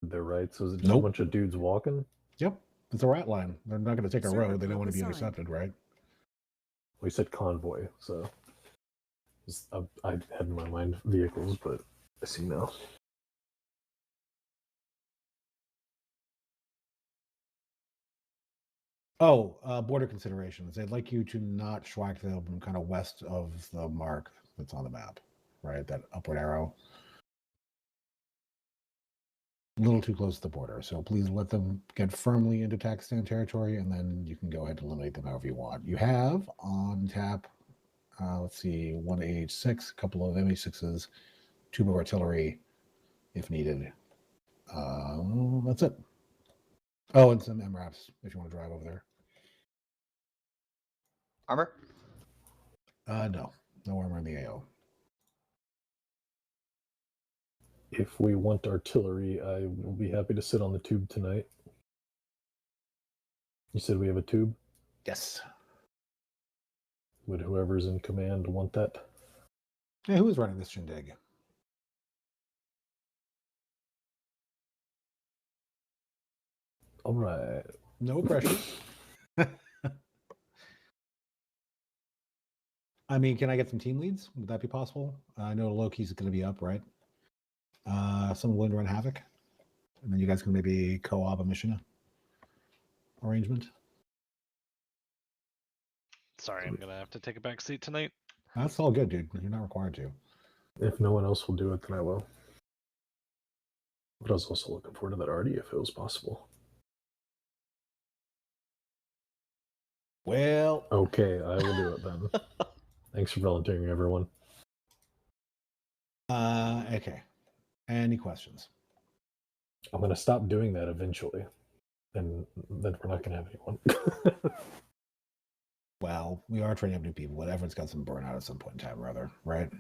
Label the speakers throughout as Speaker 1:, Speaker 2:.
Speaker 1: there, right? So is it just a bunch of dudes walking?
Speaker 2: Yep. It's a rat line. They're not going to take a road. They don't want to be intercepted, right?
Speaker 1: Well, you said convoy, so I had in my mind vehicles, but I see now.
Speaker 2: Oh, border considerations. They'd like you to not schwack them kind of west of the mark that's on the map, right? That upward arrow. A little too close to the border. So please let them get firmly into Pakistan territory, and then you can go ahead and eliminate them however you want. You have on tap, let's see, one AH-6, a couple of MH-6s, 2 more artillery if needed. That's it. Oh, and some MRAPs if you want to drive over there.
Speaker 3: Armor?
Speaker 2: No armor in the AO.
Speaker 1: If we want artillery, I will be happy to sit on the tube tonight. You said we have a tube?
Speaker 2: Yes.
Speaker 1: Would whoever's in command want that?
Speaker 2: Hey, who is running this shindig?
Speaker 1: All right.
Speaker 2: No pressure. I mean, can I get some team leads? Would that be possible? I know Loki's going to be up, right? Someone willing to run Havoc? And then you guys can maybe co-op a mission arrangement?
Speaker 4: Sorry, I'm going to have to take a back seat tonight.
Speaker 2: That's all good, dude. You're not required to.
Speaker 1: If no one else will do it, then I will. But I was also looking forward to that already if it was possible.
Speaker 2: Well...
Speaker 1: Okay, I will do it then. Thanks for volunteering, everyone.
Speaker 2: Okay. Any questions?
Speaker 1: I'm going to stop doing that eventually. And then we're not going to have anyone.
Speaker 2: Well, we are training up new people, but everyone's got some burnout at some point in time or other, right?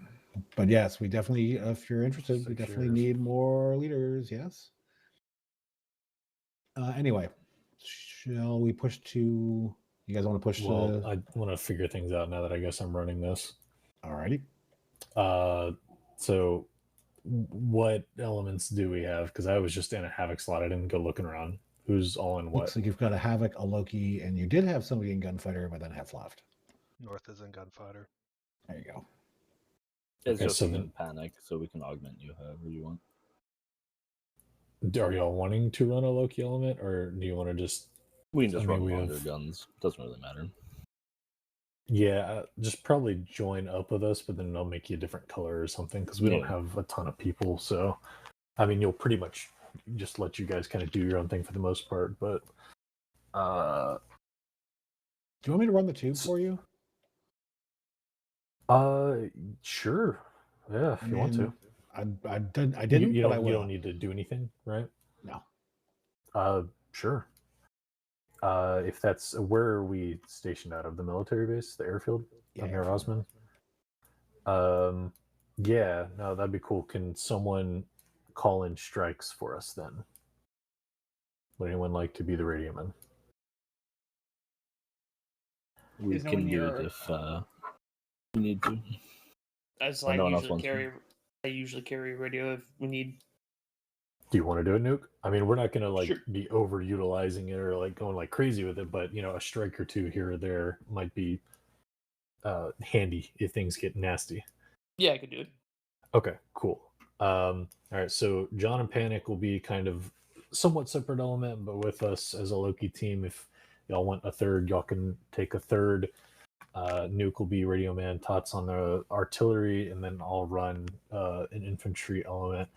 Speaker 2: But yes, we definitely, if you're interested, we definitely need more leaders, yes? Anyway, shall we push to... You guys want to push
Speaker 1: Well, I want to figure things out now that I guess I'm running this.
Speaker 2: Alrighty.
Speaker 1: So what elements do we have? Because I was just in a Havoc slot. I didn't go looking around. Who's all in what?
Speaker 2: Looks like you've got a Havoc, a Loki, and you did have somebody in Gunfighter, but then Hef left.
Speaker 5: North is in Gunfighter.
Speaker 2: There you go.
Speaker 6: It's just in Panic, so we can augment you however you want.
Speaker 1: Are y'all wanting to run a Loki element, or do you want to just...
Speaker 6: We can just run longer guns. Doesn't really matter.
Speaker 1: Yeah, just probably join up with us, but then I'll make you a different color or something, because we don't have a ton of people, so... I mean, you'll pretty much just let you guys kind of do your own thing for the most part, but...
Speaker 2: Do you want me to run the tube for you?
Speaker 1: Sure. Yeah, if you want to.
Speaker 2: I didn't,
Speaker 1: you
Speaker 2: but I will.
Speaker 1: You don't need to do anything, right?
Speaker 2: No.
Speaker 1: Sure. If that's... Where are we stationed out of? The military base? The airfield?
Speaker 2: Yeah,
Speaker 1: near Osman? Yeah, no, that'd be cool. Can someone call in strikes for us then? Would anyone like to be the radio man?
Speaker 6: We can do it if we need to.
Speaker 7: I usually carry radio if we need.
Speaker 1: Do you want to do it, Nuke? I mean, we're not going to be overutilizing it or going like crazy with it, but a strike or two here or there might be handy if things get nasty.
Speaker 7: Yeah, I could do it.
Speaker 1: Okay, cool. All right, so John and Panic will be kind of somewhat separate element, but with us as a Loki team. If y'all want a third, y'all can take a third. Nuke will be Radio Man, Tots on the artillery, and then I'll run an infantry element.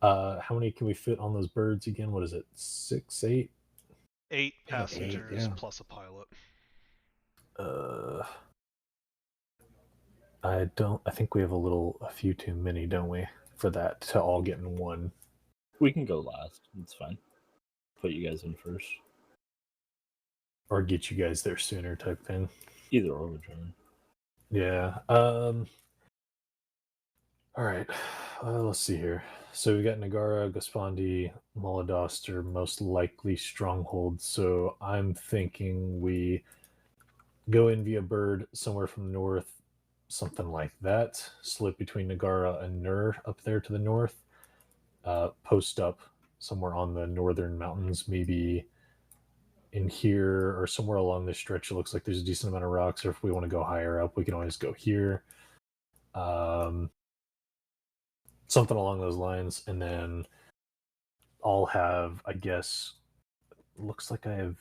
Speaker 1: How many can we fit on those birds again? What is it? 6, 8?
Speaker 5: 8 passengers plus a pilot.
Speaker 1: I think we have a few too many, don't we, for that to all get in one.
Speaker 6: We can go last. It's fine. Put you guys in first.
Speaker 1: Or get you guys there sooner type thing.
Speaker 6: Either or, whichever.
Speaker 1: Yeah. All right. Let's see here. So we got Nagara, Gospandi, Moladoster, most likely strongholds. So I'm thinking we go in via bird somewhere from the north, something like that. Slip between Nagara and Nur up there to the north. Post up somewhere on the northern mountains, maybe in here or somewhere along this stretch. It looks like there's a decent amount of rocks, or if we want to go higher up, we can always go here. Something along those lines. And then I'll have, I guess, looks like I have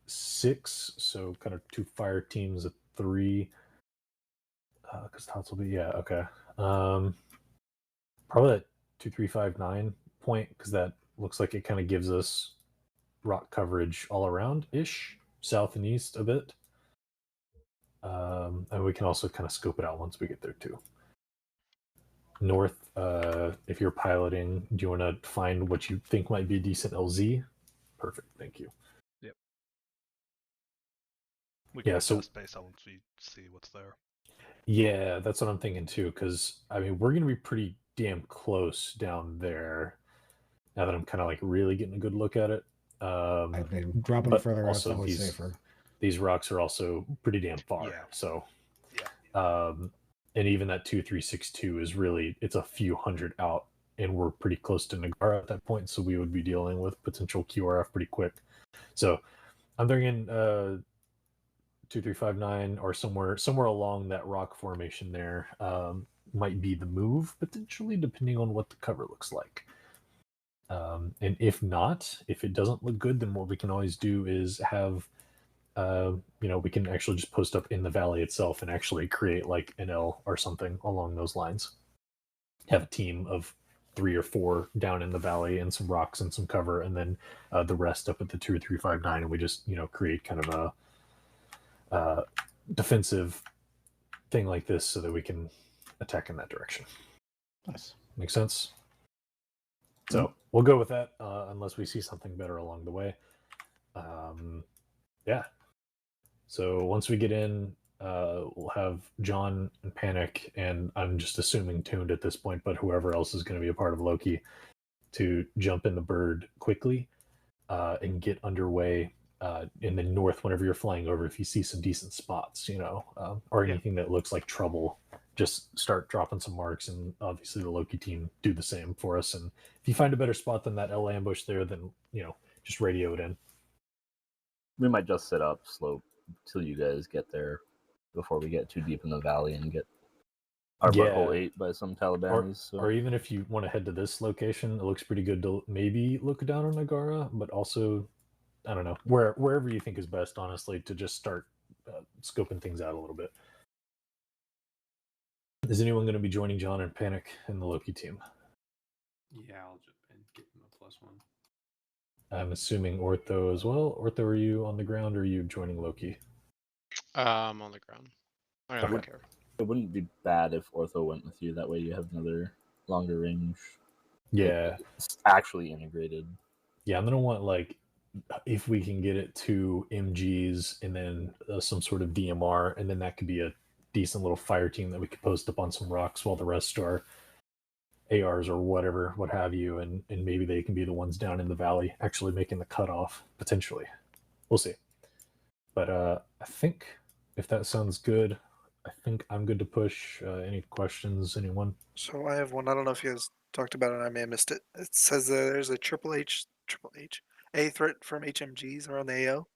Speaker 1: 6, so kind of 2 fire teams of 3. Because Tots will be, yeah, okay. Probably that 2, 3, 5, 9 point, because that looks like it kind of gives us rock coverage all around ish, south and east a bit. And we can also kind of scope it out once we get there too. North, if you're piloting, do you want to find what you think might be a decent LZ? Perfect, thank you.
Speaker 5: Yep. We can
Speaker 1: Yeah, so
Speaker 5: space out once we see what's there.
Speaker 1: Yeah, that's what I'm thinking too, because I mean we're gonna be pretty damn close down there. Now that I'm kind of like really getting a good look at it.
Speaker 2: I've been dropping
Speaker 1: but
Speaker 2: further out,
Speaker 1: also
Speaker 2: so always safer.
Speaker 1: These rocks are also pretty damn far.
Speaker 5: Yeah.
Speaker 1: So
Speaker 5: yeah.
Speaker 1: And even that 2362 is really, it's a few hundred out, and we're pretty close to Nagara at that point, so we would be dealing with potential QRF pretty quick. So I'm thinking 2359 or somewhere along that rock formation there might be the move potentially, depending on what the cover looks like. And if not, if it doesn't look good, then what we can always do is have we can actually just post up in the valley itself and actually create like an L or something along those lines. Have a team of 3 or 4 down in the valley and some rocks and some cover, and then the rest up at the 2359, and we just create kind of a defensive thing like this so that we can attack in that direction.
Speaker 2: Nice.
Speaker 1: Make sense? So we'll go with that unless we see something better along the way. Yeah. So once we get in, we'll have John and Panic, and I'm just assuming Tuned at this point, but whoever else is going to be a part of Loki, to jump in the bird quickly and get underway in the north whenever you're flying over. If you see some decent spots, or anything that looks like trouble, just start dropping some marks, and obviously the Loki team do the same for us. And if you find a better spot than that L ambush there, then just radio it in.
Speaker 6: We might just set up slope till you guys get there before we get too deep in the valley and get our butthole ate by some Talibanis.
Speaker 1: Or even if you want to head to this location, it looks pretty good to maybe look down on Nagara, but also, I don't know, wherever you think is best, honestly, to just start scoping things out a little bit. Is anyone going to be joining John and Panic in the Loki team?
Speaker 3: Yeah, I'll jump in, give him a +1.
Speaker 1: I'm assuming Ortho as well. Ortho, are you on the ground or are you joining Loki?
Speaker 8: I'm on the ground. I don't care.
Speaker 6: It wouldn't be bad if Ortho went with you. That way you have another longer range.
Speaker 1: Yeah.
Speaker 6: It's actually integrated.
Speaker 1: Yeah, I'm going to want, if we can get it to MGs and then some sort of DMR, and then that could be a decent little fire team that we could post up on some rocks while the rest are ARs or whatever, what have you, and maybe they can be the ones down in the valley actually making the cutoff, potentially. We'll see. But I think if that sounds good, I think I'm good to push. Any questions, anyone?
Speaker 9: So I have one. I don't know if you guys talked about it. I may have missed it. It says there's a A threat from HMGs around the AO.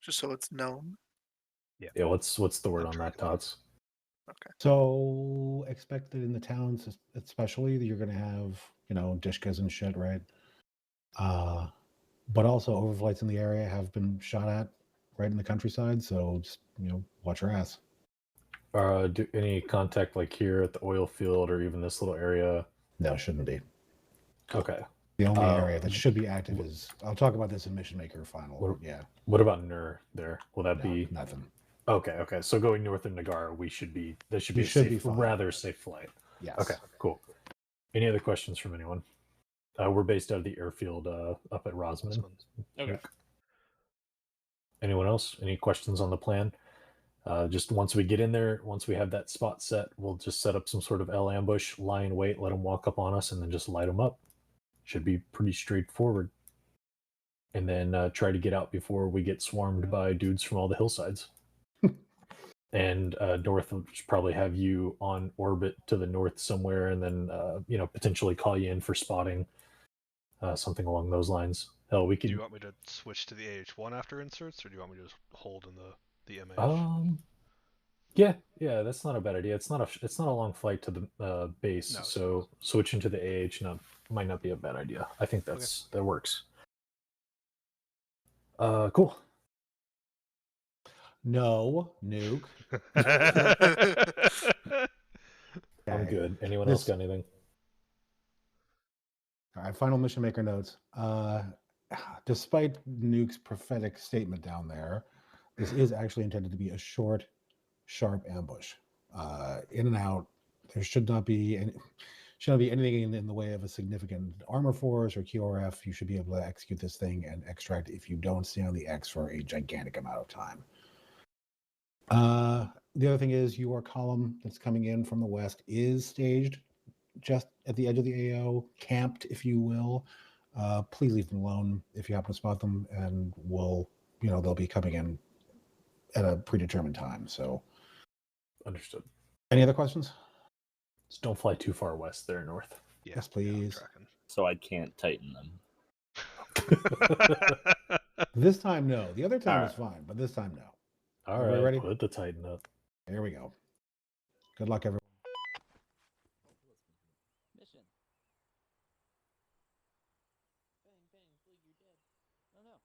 Speaker 9: Just so it's known.
Speaker 1: Yeah. What's the word on that, Tots?
Speaker 9: Okay.
Speaker 2: So expected in the towns, especially, that you're going to have, Dishkas and shit, right? But also overflights in the area have been shot at right in the countryside. So just, watch your ass.
Speaker 1: Do any contact here at the oil field or even this little area?
Speaker 2: No, shouldn't be.
Speaker 1: Okay.
Speaker 2: The only area that should be active is, I'll talk about this in Mission Maker final.
Speaker 1: What about Nur there? Will that be
Speaker 2: nothing?
Speaker 1: Okay. So going north of Nagara, that should be a rather safe flight.
Speaker 2: Yes.
Speaker 1: Okay, cool. Any other questions from anyone? We're based out of the airfield up at Rosman.
Speaker 7: Okay.
Speaker 1: Anyone else? Any questions on the plan? Just once we get in there, once we have that spot set, we'll just set up some sort of L ambush, lie in wait, let them walk up on us, and then just light them up. Should be pretty straightforward. And then try to get out before we get swarmed by dudes from all the hillsides. And north will probably have you on orbit to the north somewhere, and then potentially call you in for spotting something along those lines. Hell, we
Speaker 5: Do
Speaker 1: could.
Speaker 5: you want me to switch to the AH1 after inserts, or do you want me to just hold in the MH?
Speaker 1: Yeah, that's not a bad idea. It's not a long flight to the base,
Speaker 5: No,
Speaker 1: so switching to the AH might not be a bad idea. I think that works. Cool.
Speaker 2: No, nuke.
Speaker 1: I'm
Speaker 2: Okay.
Speaker 1: good. Anyone else got anything?
Speaker 2: All right, final mission maker notes. Despite Nuke's prophetic statement down there, this is actually intended to be a short, sharp ambush. In and out. There should not be anything in the way of a significant armor force or QRF. You should be able to execute this thing and extract if you don't stay on the X for a gigantic amount of time. The other thing is your column that's coming in from the west is staged just at the edge of the AO, camped, if you will. Please leave them alone if you happen to spot them, and they'll be coming in at a predetermined time. So,
Speaker 1: understood.
Speaker 2: Any other questions?
Speaker 1: Just don't fly too far west. They're north.
Speaker 5: Yeah,
Speaker 2: yes, please.
Speaker 6: So I can't tighten them.
Speaker 2: This time, no. The other time
Speaker 6: All
Speaker 2: was fine, but this time, no.
Speaker 1: All
Speaker 2: Everybody
Speaker 1: right,
Speaker 2: ready?
Speaker 1: put the Titan up.
Speaker 2: Here we go. Good luck, everyone.
Speaker 10: Mission. Bang, bang, Fleeg, you're dead. Oh no.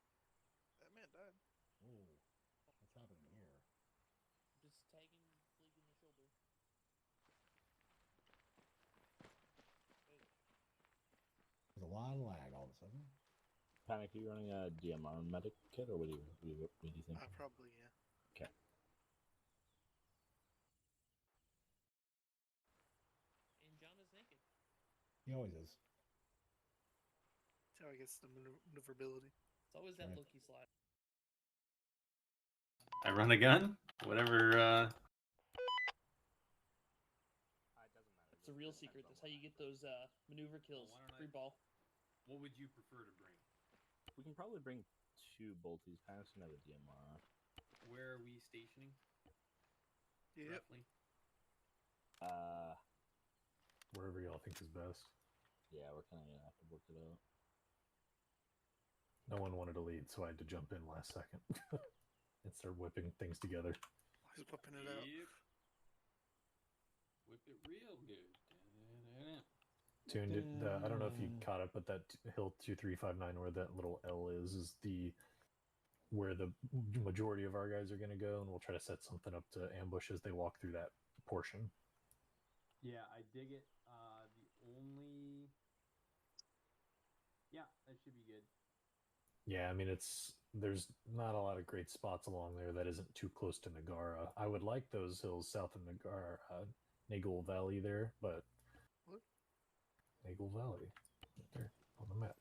Speaker 9: That man died.
Speaker 2: Ooh, what's happening here?
Speaker 10: Just tagging Fleeg in the shoulder.
Speaker 2: There's a lot of lag all of a sudden.
Speaker 6: Panic, are you running a DMR medic kit, or what do you think?
Speaker 9: Probably, yeah.
Speaker 6: Okay.
Speaker 10: And John is naked.
Speaker 2: He always is.
Speaker 9: That's how I guess the maneuverability.
Speaker 10: It's always that
Speaker 2: Right.
Speaker 10: Loki slide.
Speaker 3: I run a gun? Whatever,
Speaker 10: It's a real secret. That's how you get those maneuver kills. Free ball.
Speaker 3: What would you prefer to bring?
Speaker 6: We can probably bring 2 bolties. Panic can have a DMR.
Speaker 3: Where are we stationing?
Speaker 9: Yep.
Speaker 3: Roughly?
Speaker 1: Wherever y'all think is best.
Speaker 6: Yeah, we're kind of gonna have to work it out.
Speaker 1: No one wanted to lead, so I had to jump in last second and start whipping things together.
Speaker 9: He's whipping it out.
Speaker 3: Yep. Whip it real good.
Speaker 1: Tuned. I don't know if you caught up, but that hill 2359, where that little L is where the majority of our guys are going to go, and we'll try to set something up to ambush as they walk through that portion.
Speaker 3: Yeah, I dig it. Yeah, that should be good.
Speaker 1: Yeah, I mean, there's not a lot of great spots along there that isn't too close to Nagara. I would like those hills south of Nagara, Nagel Valley there, but
Speaker 9: what?
Speaker 1: Nagel Valley, right there on the map.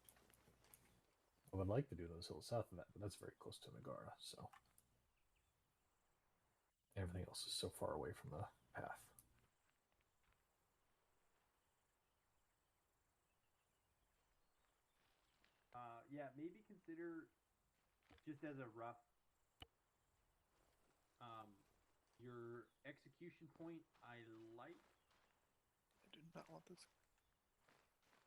Speaker 1: I would like to do those hills south of that, but that's very close to Nagara, so everything else is so far away from the path.
Speaker 3: Yeah, maybe consider just as a rough your execution point. I
Speaker 9: do not want this.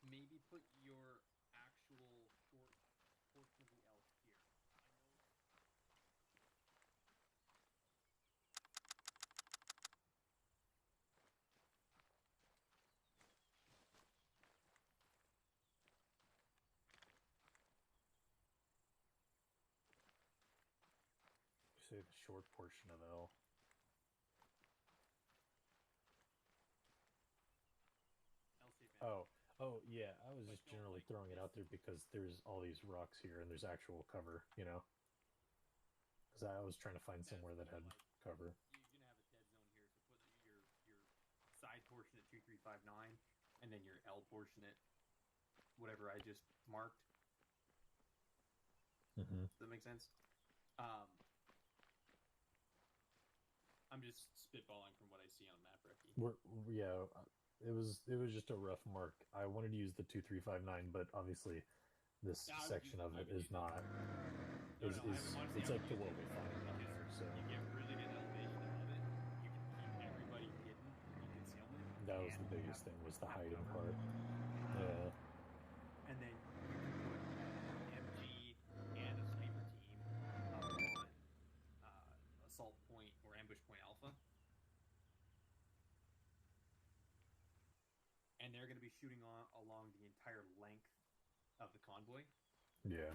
Speaker 3: Maybe put your actual short portion of the L here.
Speaker 1: You say the short portion of L. Oh, yeah. I was just generally throwing it out there because there's all these rocks here and there's actual cover, you know? Because I was trying to find somewhere that had cover.
Speaker 3: You're gonna have a dead zone here, so put your side portion at 2359, and then your L portion at whatever I just marked.
Speaker 1: Mm-hmm.
Speaker 3: Does that make sense? I'm just spitballing from what I see on the map, Ricky.
Speaker 1: It was just a rough mark. I wanted to use the 2359, but obviously this section of it is not. It's like the world we find down there. So
Speaker 3: you get really good elevation above it. You can keep everybody hidden in concealment.
Speaker 1: That was the biggest thing, was the hiding part. Yeah.
Speaker 3: And then you can they're going to be shooting along the entire length of the convoy.
Speaker 1: Yeah.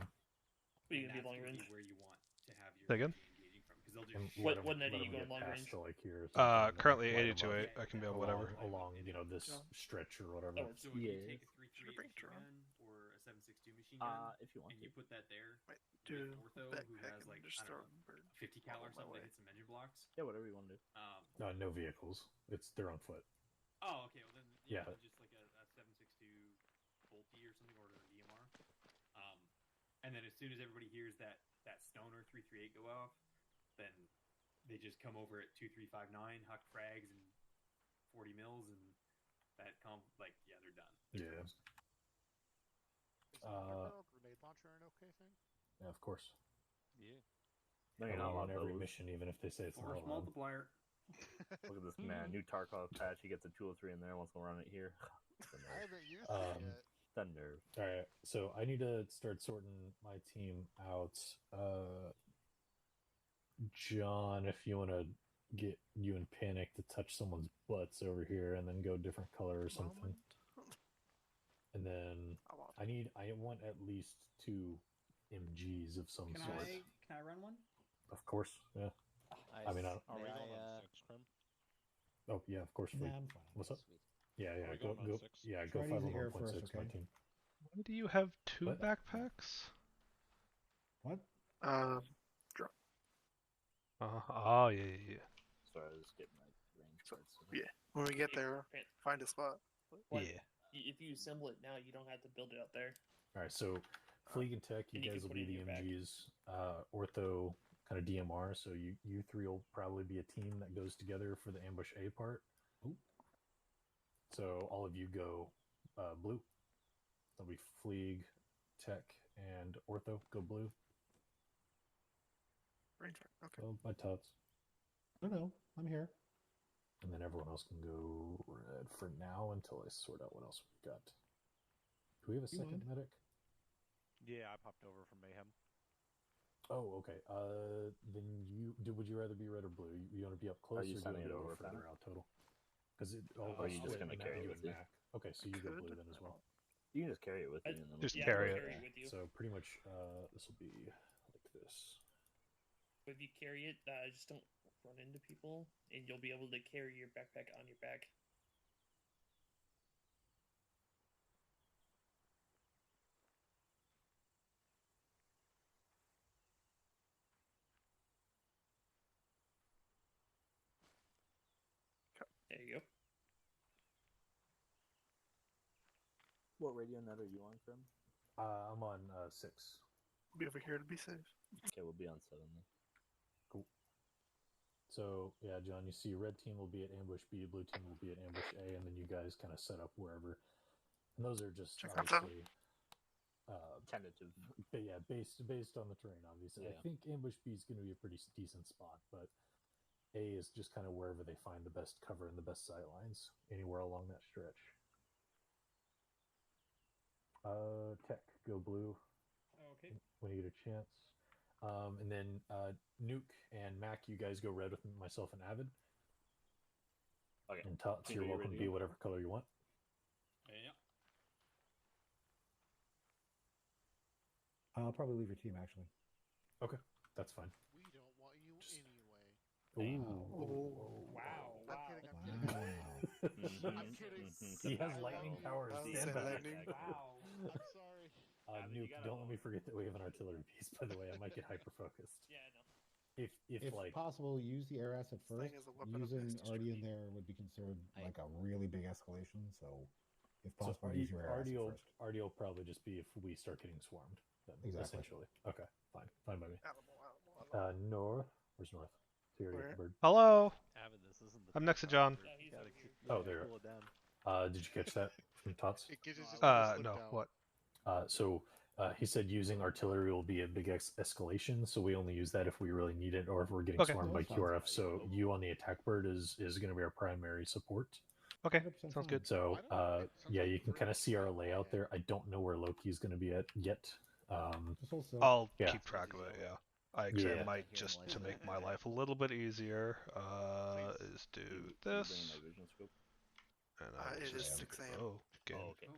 Speaker 7: But you
Speaker 3: And
Speaker 7: can be
Speaker 3: that's
Speaker 7: long
Speaker 3: gonna
Speaker 7: range.
Speaker 3: be where you want to have your
Speaker 5: Say again?
Speaker 3: MG engaging from, because they'll
Speaker 1: And
Speaker 3: just shoot.
Speaker 7: What net are you
Speaker 1: let 'em
Speaker 7: going
Speaker 1: get
Speaker 7: long
Speaker 1: past
Speaker 7: range?
Speaker 1: to like here. or something, and then
Speaker 5: Currently
Speaker 1: light 'em
Speaker 5: 80 to
Speaker 1: up
Speaker 5: 8. I can be on
Speaker 1: along,
Speaker 5: whatever.
Speaker 1: along, you know, this
Speaker 9: John?
Speaker 1: stretch or whatever.
Speaker 7: That works.
Speaker 3: So if you take a
Speaker 6: Yes.
Speaker 3: 338
Speaker 9: bring
Speaker 3: machine
Speaker 9: Tron?
Speaker 3: gun or a 7.62 machine gun,
Speaker 6: If you want
Speaker 3: and
Speaker 6: to.
Speaker 3: you put that there
Speaker 9: Might
Speaker 3: with
Speaker 9: do
Speaker 3: Ortho, who
Speaker 9: backpack
Speaker 3: has
Speaker 9: and
Speaker 3: like
Speaker 9: just
Speaker 3: I
Speaker 9: throw
Speaker 3: don't know,
Speaker 9: bird.
Speaker 3: 50 cal or
Speaker 9: on my
Speaker 3: something
Speaker 9: way.
Speaker 3: that hits some engine blocks.
Speaker 6: Yeah, whatever you want to do.
Speaker 1: No vehicles. They're on foot.
Speaker 3: Oh, okay. Well, then
Speaker 1: Yeah.
Speaker 3: then just like a 7.62 Bolty or something, or a DMR. And then as soon as everybody hears that Stoner 338 go off, then they just come over at 2359, huck frags and 40 mils, and that they're done. They're
Speaker 1: Yeah.
Speaker 3: toast.
Speaker 11: Is the underbarrel grenade launcher an okay thing?
Speaker 1: Yeah, of course.
Speaker 4: Yeah.
Speaker 6: No, you're not
Speaker 1: on
Speaker 6: allowed
Speaker 1: every
Speaker 6: those.
Speaker 1: mission, even if they say it's not
Speaker 3: Force
Speaker 1: allowed.
Speaker 3: multiplier.
Speaker 6: Look at this man, new Tarkov patch. He gets a 203 in there. Wants to run it here. The
Speaker 11: I
Speaker 6: nerve.
Speaker 11: haven't used it yet.
Speaker 6: The nerve.
Speaker 1: All right, so I need to start sorting my team out. John, if you want to get you and Panic to touch someone's butts over here, and then go different color or something. And then I want at least 2 MGs of some sort.
Speaker 3: Can I run one?
Speaker 1: Of course, yeah. I mean,
Speaker 4: Are we going on 6, Crim?
Speaker 1: oh yeah, of course.
Speaker 2: Yeah, I'm fine.
Speaker 1: What's up?
Speaker 12: Sweet.
Speaker 1: Yeah,
Speaker 4: we
Speaker 1: go
Speaker 4: going on
Speaker 1: go.
Speaker 4: 6?
Speaker 1: Yeah, go
Speaker 2: Try to use the air
Speaker 1: 511.6,
Speaker 2: first,
Speaker 1: my
Speaker 2: okay?
Speaker 1: team.
Speaker 5: Why do you have 2
Speaker 1: What?
Speaker 5: backpacks?
Speaker 2: What?
Speaker 5: Oh, yeah.
Speaker 6: Sorry, I was getting my range cards.
Speaker 9: Yeah. When we get there, find a spot.
Speaker 7: What?
Speaker 5: Yeah.
Speaker 7: If you assemble it now, you don't have to build it out there.
Speaker 1: All right, so Fleeg and Tech, you
Speaker 7: And you
Speaker 1: guys
Speaker 7: can
Speaker 1: will
Speaker 7: put
Speaker 1: be
Speaker 7: it in
Speaker 1: the
Speaker 7: your bag.
Speaker 1: MGs. Ortho, kind of DMR. So you 3 will probably be a team that goes together for the ambush A part.
Speaker 2: Ooh.
Speaker 1: So all of you go blue. That'll be Fleeg, Tech, and Ortho go blue.
Speaker 9: Range. Okay.
Speaker 1: Well, my tots.
Speaker 2: No, I'm here.
Speaker 1: And then everyone else can go red for now until I sort out what else we've got. Do we have a
Speaker 2: You
Speaker 1: second
Speaker 2: would.
Speaker 1: medic?
Speaker 12: Yeah, I popped over from Mayhem.
Speaker 1: Oh, okay. Then would you rather be red or blue? You want to be up close,
Speaker 6: you
Speaker 1: or do you
Speaker 6: sending
Speaker 1: want to
Speaker 6: it
Speaker 1: go
Speaker 6: over,
Speaker 1: further
Speaker 6: Pat?
Speaker 1: out total? Because
Speaker 6: are you just gonna carry it with you?
Speaker 1: Okay, so you go blue then as well.
Speaker 6: You can just carry it with you. And then
Speaker 5: Just
Speaker 6: we can
Speaker 5: carry
Speaker 6: go
Speaker 5: it.
Speaker 6: there.
Speaker 7: Carry with you.
Speaker 1: So pretty much, this will be like this.
Speaker 7: If you carry it, just don't run into people, and you'll be able to carry your backpack on your back. There you go.
Speaker 6: What radio net are you on, Krim?
Speaker 1: I'm on 6.
Speaker 9: Be over here to be safe.
Speaker 6: Okay, we'll be on 7 then.
Speaker 1: Cool. So yeah, John, you see, red team will be at ambush B, blue team will be at ambush A, and then you guys kind of set up wherever. And those are just
Speaker 9: Check that
Speaker 1: obviously,
Speaker 6: Tentative.
Speaker 1: but yeah, based on the terrain. Obviously,
Speaker 6: Yeah.
Speaker 1: I think ambush B is going to be a pretty decent spot, but A is just kind of wherever they find the best cover and the best sight lines, anywhere along that stretch. Tech, go blue.
Speaker 3: Okay.
Speaker 1: When you get a chance. And then Nuke and Mac, you guys go red with myself and Avid.
Speaker 6: Okay.
Speaker 1: And Tots,
Speaker 6: Can
Speaker 1: you're
Speaker 6: you
Speaker 1: welcome to
Speaker 6: ready?
Speaker 1: be whatever color you want.
Speaker 3: Yeah.
Speaker 2: I'll probably leave your team, actually.
Speaker 1: Okay, that's fine.
Speaker 11: We don't want you anyway.
Speaker 1: Ooh.
Speaker 7: Wow.
Speaker 11: I'm kidding. I'm kidding.
Speaker 2: Wow.
Speaker 11: I'm kidding.
Speaker 1: He has
Speaker 11: I
Speaker 1: lightning
Speaker 11: love you.
Speaker 1: powers.
Speaker 9: I was
Speaker 1: Stand
Speaker 9: saying
Speaker 1: back.
Speaker 9: lightning.
Speaker 3: Wow.
Speaker 11: I'm sorry.
Speaker 1: Nuke, don't let me forget that we have an artillery piece, by the way. I might get hyper-focused.
Speaker 7: Yeah, I know.
Speaker 1: If like...
Speaker 2: possible, use the air asset
Speaker 9: This thing
Speaker 2: first.
Speaker 9: is a weapon of
Speaker 2: Using
Speaker 9: mass
Speaker 2: already in
Speaker 9: destruction.
Speaker 2: there would be considered
Speaker 12: I-
Speaker 2: like a really big escalation, so if
Speaker 1: So
Speaker 2: possible, use your air asset first.
Speaker 1: RD will probably just be if we start getting swarmed, then,
Speaker 2: Exactly.
Speaker 1: essentially. Okay, fine by me.
Speaker 9: Animal.
Speaker 1: North? Where's North? So you already got the bird.
Speaker 5: Hello.
Speaker 12: Avid, this isn't the
Speaker 5: I'm next to John.
Speaker 7: Yeah, he's
Speaker 12: Gotta
Speaker 7: over here.
Speaker 1: Oh, there.
Speaker 12: cool it down.
Speaker 1: Did you catch that from Tots?
Speaker 11: It just
Speaker 5: No,
Speaker 11: down.
Speaker 5: what?
Speaker 1: So he said using artillery will be a big escalation, so we only use that if we really need it or if we're getting
Speaker 5: Okay.
Speaker 1: swarmed by
Speaker 2: That's fine.
Speaker 1: QRF. So you on the attack bird is going to be our primary support.
Speaker 5: Okay,
Speaker 2: 100%
Speaker 5: sounds
Speaker 2: fine.
Speaker 5: good.
Speaker 1: So
Speaker 11: Why not? It sounds
Speaker 1: yeah,
Speaker 11: like
Speaker 1: you
Speaker 11: a
Speaker 1: can
Speaker 11: great
Speaker 1: kind of see our
Speaker 11: plan.
Speaker 1: layout there. I don't know where Loki's going to be at yet.
Speaker 2: Just hold still.
Speaker 5: I'll
Speaker 1: Yeah.
Speaker 5: keep track of it, yeah. I actually
Speaker 1: Yeah.
Speaker 5: might, just to make my life a little bit easier, is do
Speaker 6: You bringing
Speaker 5: this.
Speaker 6: my vision scope?
Speaker 5: And I will
Speaker 9: It is
Speaker 5: just
Speaker 9: 6 a.m.
Speaker 5: Oh, again.
Speaker 6: Oh, okay.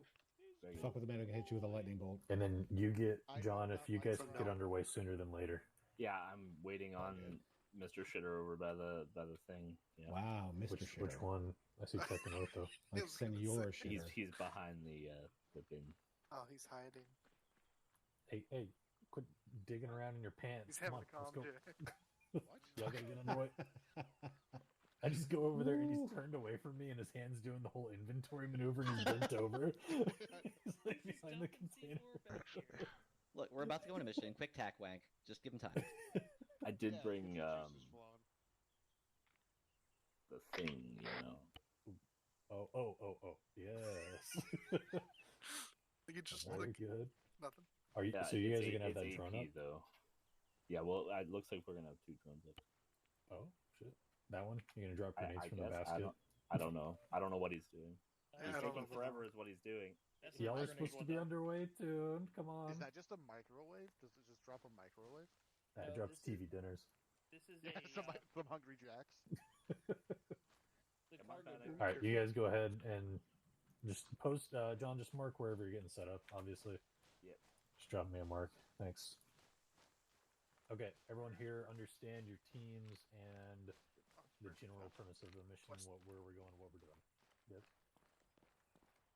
Speaker 6: Very good.
Speaker 2: Fuck with the man who can hit you with a lightning bolt.
Speaker 1: And then you get
Speaker 11: I
Speaker 1: John
Speaker 11: do
Speaker 1: if
Speaker 11: not
Speaker 1: you
Speaker 11: like
Speaker 1: guys
Speaker 11: the
Speaker 1: can get
Speaker 9: no.
Speaker 1: underway sooner than later.
Speaker 6: Yeah, I'm waiting on Mr. Shitter over by the thing. Yeah.
Speaker 2: Wow, Mr. Shitter.
Speaker 1: Which one? I see Tekken Otho.
Speaker 2: Like
Speaker 9: I was gonna
Speaker 2: Senor
Speaker 9: say.
Speaker 2: Shitter.
Speaker 6: He's behind the bin.
Speaker 9: Oh, he's hiding.
Speaker 1: Hey, quit digging around in your pants.
Speaker 9: He's
Speaker 1: Come
Speaker 9: having
Speaker 1: on,
Speaker 9: a
Speaker 1: let's
Speaker 9: calm
Speaker 1: go.
Speaker 9: day.
Speaker 11: What?
Speaker 1: Y'all gotta get underway. I just go over there and he's turned away from me and his hand's doing the whole inventory maneuver and he's bent over. He's like behind the container.
Speaker 13: Look, we're about to go on a mission. Quick tack, wank. Just give him time.
Speaker 6: I did
Speaker 11: Yeah,
Speaker 6: bring
Speaker 11: Juice is flawed.
Speaker 6: the thing, you know.
Speaker 1: Oh, yes.
Speaker 9: Like it just
Speaker 1: Very
Speaker 9: like
Speaker 1: good.
Speaker 9: nothing.
Speaker 1: Are you?
Speaker 6: Yeah,
Speaker 1: So you
Speaker 6: it's
Speaker 1: guys are gonna have
Speaker 6: it's
Speaker 1: that drone
Speaker 6: AP,
Speaker 1: up?
Speaker 6: though. Yeah, well, it looks like we're gonna have 2 drones up.
Speaker 1: Oh shit! That one? You're gonna drop grenades
Speaker 6: I
Speaker 1: from the
Speaker 6: guess.
Speaker 1: basket?
Speaker 6: I don't know. I don't know what he's doing.
Speaker 9: Yeah,
Speaker 6: He's
Speaker 9: I don't
Speaker 6: taking
Speaker 9: know.
Speaker 6: forever, is what he's doing.
Speaker 7: That's
Speaker 1: Y'all
Speaker 7: not
Speaker 1: are
Speaker 7: a
Speaker 1: supposed to
Speaker 7: grenade
Speaker 1: be
Speaker 7: one,
Speaker 1: underway soon. Come on.
Speaker 11: Is that just a microwave? Does it just drop a microwave?
Speaker 1: That
Speaker 7: No,
Speaker 1: drops
Speaker 7: this is-
Speaker 1: TV dinners.
Speaker 7: This is
Speaker 11: Yeah,
Speaker 7: a
Speaker 11: some Hungry Jacks.
Speaker 7: the
Speaker 6: Come on,
Speaker 7: cargo.
Speaker 6: Panic.
Speaker 1: All right, you guys go ahead and just post. John, just mark wherever you're getting set up. Obviously.
Speaker 6: Yep.
Speaker 1: Just drop me a mark. Thanks. Okay, everyone here understand your teams and the general premise of the mission, where we're going, what we're doing. Yes.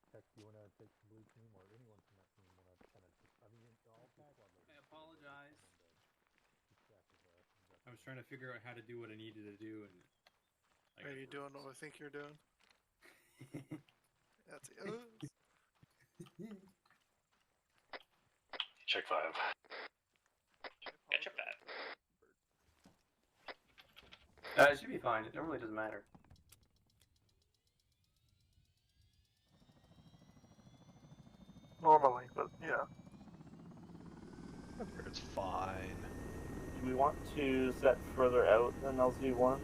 Speaker 1: Tech, you want to take the blue team, or anyone from that team want to kind of? I mean, all tag on
Speaker 3: I apologize.
Speaker 1: keep track of
Speaker 3: I was trying to figure out how to do what I needed to do, and
Speaker 9: Are you doing what I think you're doing? That's it.
Speaker 14: Check 5.
Speaker 7: Catch up that.
Speaker 3: It should be fine. It really doesn't matter.
Speaker 9: Normally, but yeah.
Speaker 5: It's fine.
Speaker 6: Do we want to set further out than LZ1?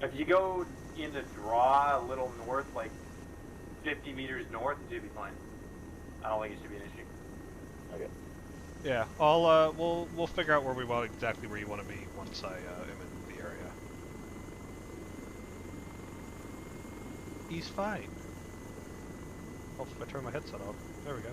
Speaker 3: If you go in the draw a little north, like 50 meters north, it should be fine. I don't think it should be an issue.
Speaker 6: Okay.
Speaker 5: Yeah, I'll we'll figure out where we want exactly where you want to be once I am in the area. He's fine. Oh, if I turn my headset off. There we go.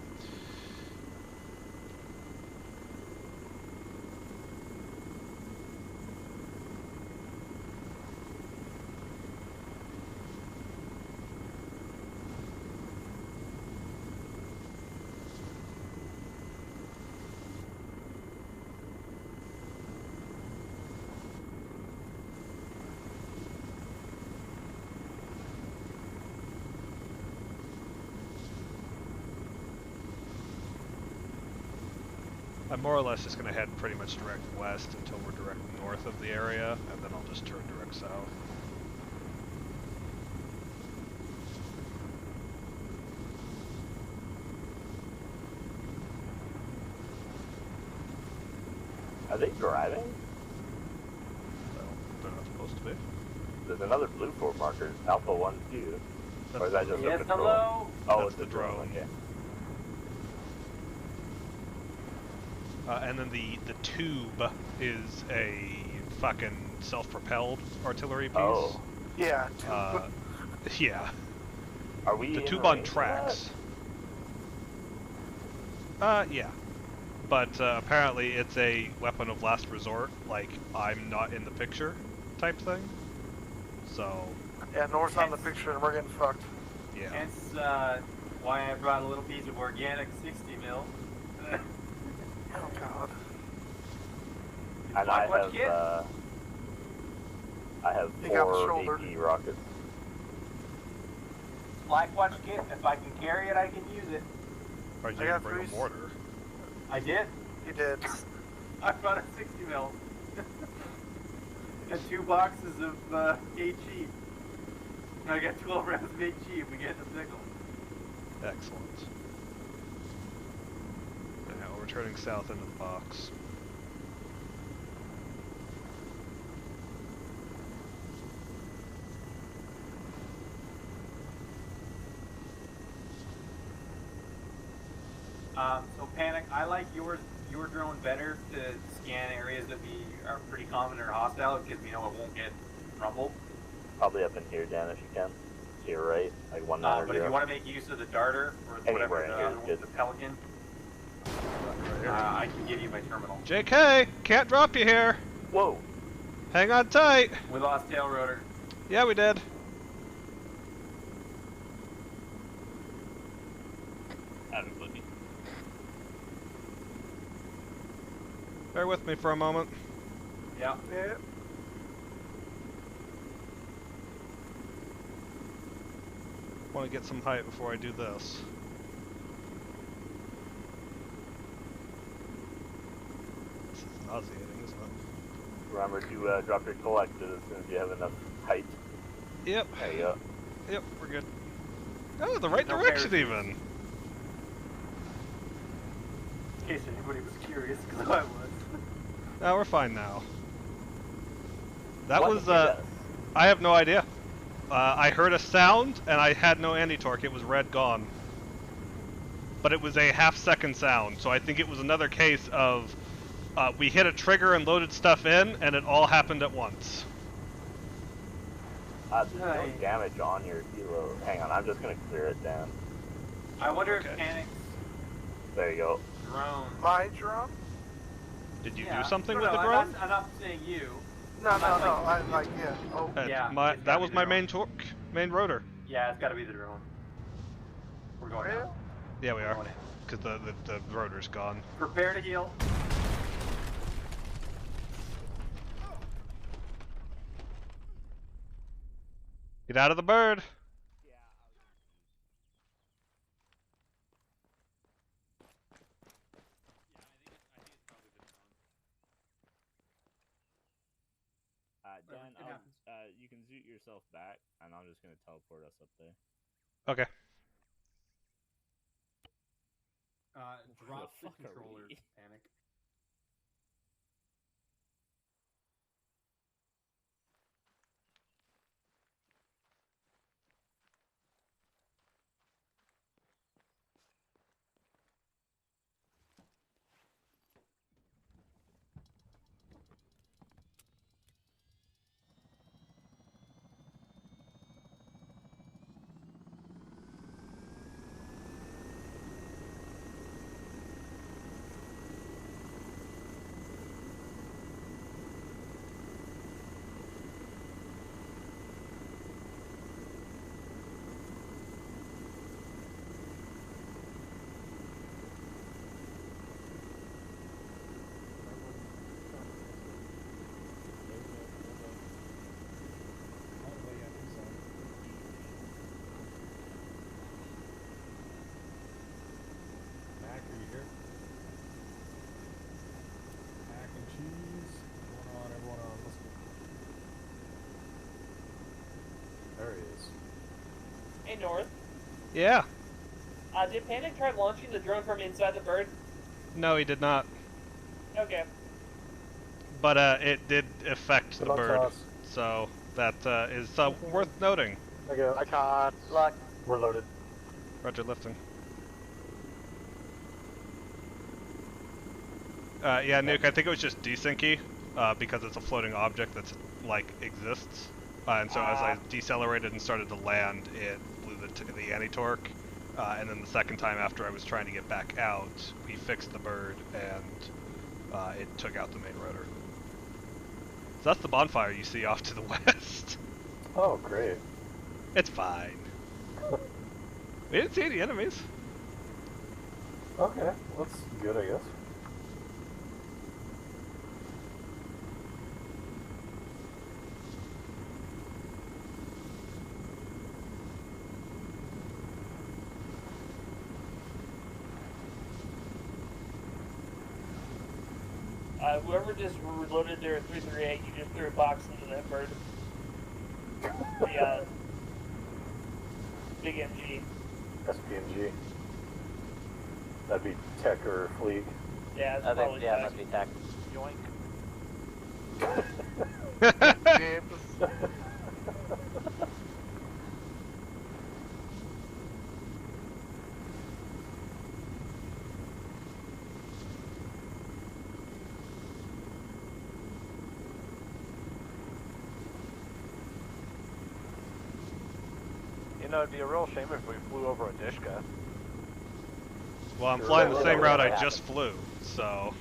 Speaker 5: I'm more or less just going to head pretty much direct west until we're direct north of the area, and then I'll just turn direct south.
Speaker 6: Are they driving?
Speaker 5: They're not supposed to be.
Speaker 6: There's another blue fort marker, Alpha 1 too. Or is that just
Speaker 3: Yes,
Speaker 6: a patrol?
Speaker 3: hello?
Speaker 6: Oh,
Speaker 5: That's
Speaker 6: it's a
Speaker 5: the
Speaker 6: drone.
Speaker 5: drone.
Speaker 6: Okay.
Speaker 5: And then the tube is a fucking self-propelled artillery piece.
Speaker 6: Oh.
Speaker 9: Yeah.
Speaker 5: Yeah.
Speaker 6: Are we
Speaker 5: The
Speaker 6: in
Speaker 5: tube on
Speaker 6: range of
Speaker 5: tracks? Yeah. But apparently it's a weapon of last resort, like I'm not in the picture type thing. So.
Speaker 9: Yeah, North's on the picture and we're getting fucked.
Speaker 5: Yeah.
Speaker 3: Hence why I brought a little piece of organic 60 mil.
Speaker 9: Oh god.
Speaker 6: And I have
Speaker 9: You got
Speaker 6: 4
Speaker 9: shoulder.
Speaker 6: AP rockets.
Speaker 3: Black watch kit. If I can carry it, I can use it.
Speaker 5: Or you
Speaker 9: I got
Speaker 5: bring a
Speaker 9: 3.
Speaker 5: mortar.
Speaker 3: I did.
Speaker 9: You did.
Speaker 3: I brought a 60 mil. And 2 boxes of HE. And I got 12 rounds of HE if we get the signal.
Speaker 5: Excellent. And now we're turning south into the box.
Speaker 3: So Panic, I like your drone better to scan areas that are pretty common or hostile because we know it won't get rumbled.
Speaker 6: Probably up in here, Dan, if you can. To your right, like 190.
Speaker 3: But if you want to make use of the darter or
Speaker 6: Anywhere
Speaker 3: whatever
Speaker 6: in here is good.
Speaker 3: the Pelican, I can give you my terminal.
Speaker 5: JK, can't drop you here.
Speaker 6: Whoa.
Speaker 5: Hang on tight.
Speaker 3: We lost tail rotor.
Speaker 5: Yeah, we did. Bear with me for a moment.
Speaker 3: Yeah.
Speaker 9: Yeah.
Speaker 5: Want to get some height before I do this. This is nauseating, isn't it?
Speaker 6: Remember to drop your collected as soon as you have enough height.
Speaker 5: Yep.
Speaker 6: There you go.
Speaker 5: Yep, we're good. Oh, the right
Speaker 3: No
Speaker 5: direction
Speaker 3: parachutes.
Speaker 5: even.
Speaker 3: In case anybody was curious, because I was.
Speaker 5: No, we're fine now. That
Speaker 6: What
Speaker 5: was,
Speaker 6: is that?
Speaker 5: I have no idea. I heard a sound, and I had no anti-torque. It was red gone. But it was a half-second sound, so I think it was another case of we hit a trigger and loaded stuff in, and it all happened at once.
Speaker 6: There's no damage on your helo. Hang on, I'm just gonna clear it down.
Speaker 3: I wonder
Speaker 5: Okay.
Speaker 3: if Panic's
Speaker 6: There you go.
Speaker 3: drone.
Speaker 9: My drone?
Speaker 5: Did you
Speaker 3: Yeah.
Speaker 5: do something
Speaker 3: No,
Speaker 5: with
Speaker 3: no,
Speaker 5: the drone?
Speaker 3: I'm not saying you.
Speaker 9: No,
Speaker 3: I'm
Speaker 9: no,
Speaker 3: not
Speaker 9: no. I
Speaker 3: saying
Speaker 9: like, yeah. Oh,
Speaker 3: Yeah, it's
Speaker 5: that
Speaker 3: gotta
Speaker 5: was
Speaker 3: be
Speaker 5: my
Speaker 3: the
Speaker 5: main
Speaker 3: drone.
Speaker 5: main rotor.
Speaker 3: Yeah, it's got to be the drone. We're going
Speaker 9: real?
Speaker 3: down.
Speaker 5: Yeah, we
Speaker 3: We're
Speaker 5: are.
Speaker 3: going in.
Speaker 5: Because the rotor's gone.
Speaker 3: Prepare to heal.
Speaker 5: Get out of the bird!
Speaker 3: Dan,
Speaker 14: Dan,
Speaker 3: it happens.
Speaker 14: you can zoot yourself back, and I'm just gonna teleport us up there.
Speaker 5: Okay.
Speaker 3: Drop the
Speaker 14: fuck are
Speaker 3: controller,
Speaker 14: we?
Speaker 3: Panic.
Speaker 1: Mac, are you here? Mac and cheese. Everyone on. Let's go. There he is.
Speaker 10: Hey, North.
Speaker 5: Yeah.
Speaker 10: Did Panic try launching the drone from inside the bird?
Speaker 5: No, he did not.
Speaker 10: Okay.
Speaker 5: But it did affect the
Speaker 1: luck,
Speaker 5: bird.
Speaker 1: Toss.
Speaker 5: So that is worth noting.
Speaker 1: I go.
Speaker 11: I can't.
Speaker 10: Luck.
Speaker 1: We're loaded.
Speaker 5: Roger lifting. Yeah, Nuke, I think it was just desyncy, because it's a floating object that's, like, exists. And so as I decelerated and started to land, it blew the anti-torque. And then the second time after I was trying to get back out, we fixed the bird, and it took out the main rotor. So that's the bonfire you see off to the west.
Speaker 1: Oh, great.
Speaker 5: It's fine. We didn't see any enemies.
Speaker 1: Okay, that's good, I guess.
Speaker 10: Whoever just reloaded their 338, you just threw a box into that bird. The, big MG.
Speaker 1: SPMG. That'd be Tech or Fleek.
Speaker 10: Yeah, it's
Speaker 13: I think,
Speaker 10: probably
Speaker 13: yeah, it
Speaker 10: Tech.
Speaker 13: must be tech.
Speaker 11: James.
Speaker 15: You know, it'd be a real shame if we flew over Odishka.
Speaker 5: Well, I'm
Speaker 1: Sure,
Speaker 5: flying the
Speaker 1: well,
Speaker 5: same
Speaker 1: that
Speaker 5: route
Speaker 1: would
Speaker 5: I just flew, so...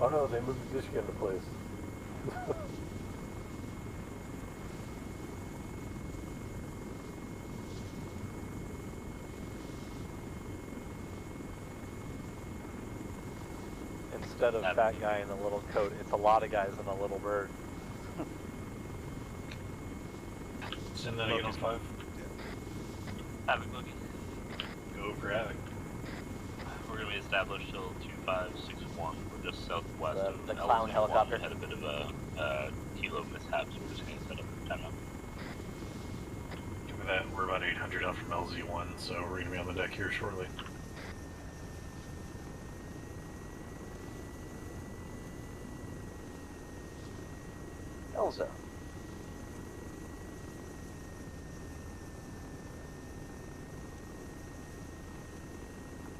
Speaker 1: Oh no, they moved the Dishka into place.
Speaker 15: Instead of fat guy in a little coat, it's a lot of guys in a little bird.
Speaker 1: Send that again on 5.
Speaker 16: Havoc looking.
Speaker 1: Go for Havoc.
Speaker 16: We're going to be established till 2561. We're just southwest of
Speaker 15: the
Speaker 16: LZ1.
Speaker 15: clown helicopter.
Speaker 16: Had a bit of a kilo mishap, so we're just going to set up timeout.
Speaker 1: Give me that. We're about 800 out from LZ1, so we're going to be on the deck here shortly.
Speaker 15: Elza.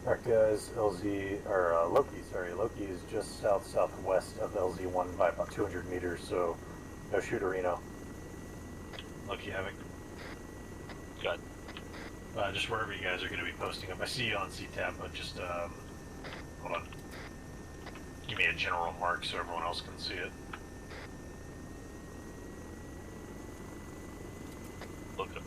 Speaker 1: Alright guys, Loki is just southwest of LZ1 by about 200 meters, so no shooterino. Loki Havoc.
Speaker 16: Good.
Speaker 1: Just wherever you guys are going to be posting up. I see you on CTAB, but just, hold on. Give me a general mark so everyone else can see it.
Speaker 16: Look up.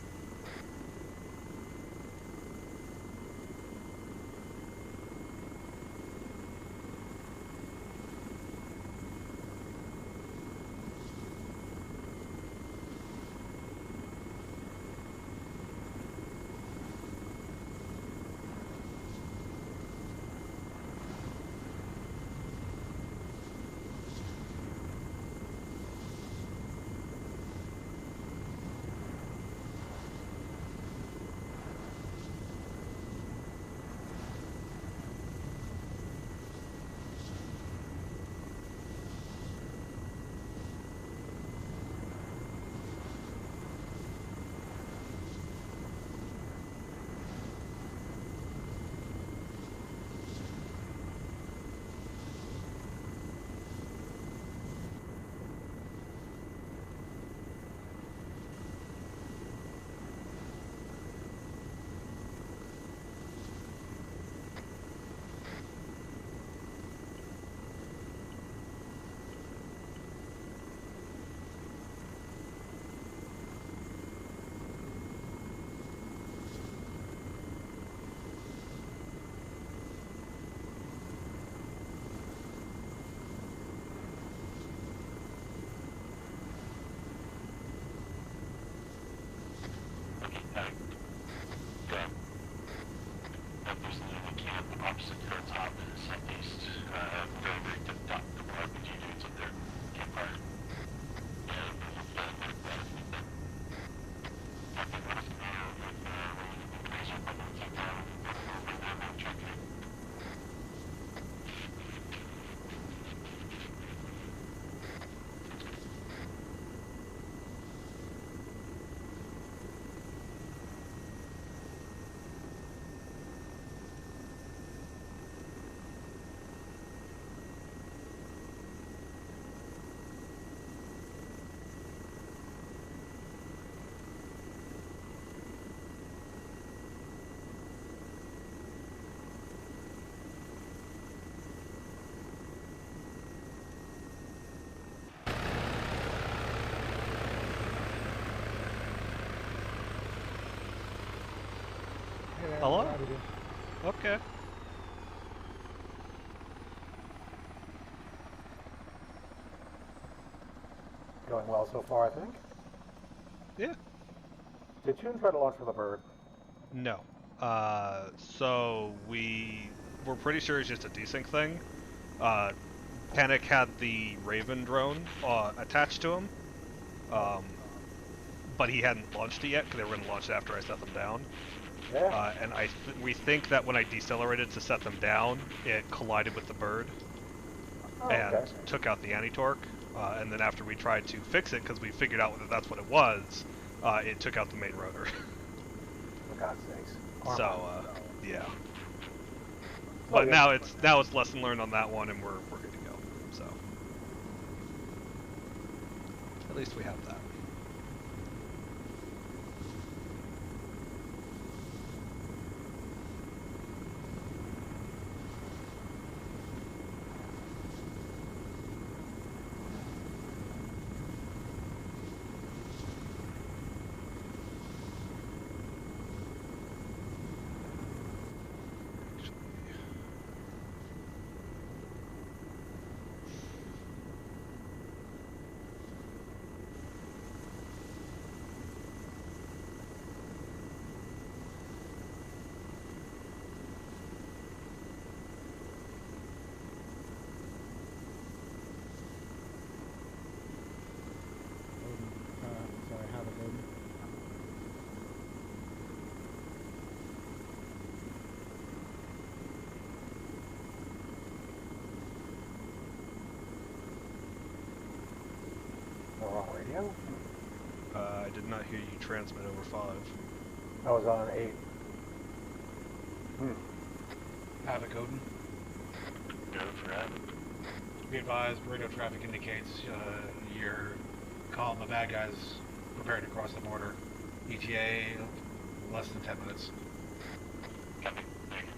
Speaker 16: Opposite your top southeast, very, very to the top. RPG units up there. Campfire.
Speaker 5: Hello? Okay.
Speaker 2: Going well so far, I think.
Speaker 5: Yeah.
Speaker 2: Did Toon try to launch from the bird?
Speaker 5: No. So we're pretty sure it's just a desync thing. Panic had the Raven drone attached to him, but he hadn't launched it yet because they were going to launch it after I set them down.
Speaker 2: Yeah.
Speaker 5: And we think that when I decelerated to set them down, it collided with the bird and took out the anti-torque. And then after we tried to fix it, because we figured out that that's what it was, it took out the main rotor.
Speaker 2: For God's sakes.
Speaker 5: So, yeah. But now it's lesson learned on that one, and we're good to go. So at least we have that. did not hear you transmit over 5.
Speaker 15: I was on 8.
Speaker 11: Havoc Odin.
Speaker 16: Go for it.
Speaker 11: Be advised, radio traffic indicates you're calling the bad guys prepared to cross the border. ETA, less than 10 minutes.
Speaker 16: Copy. Thank you.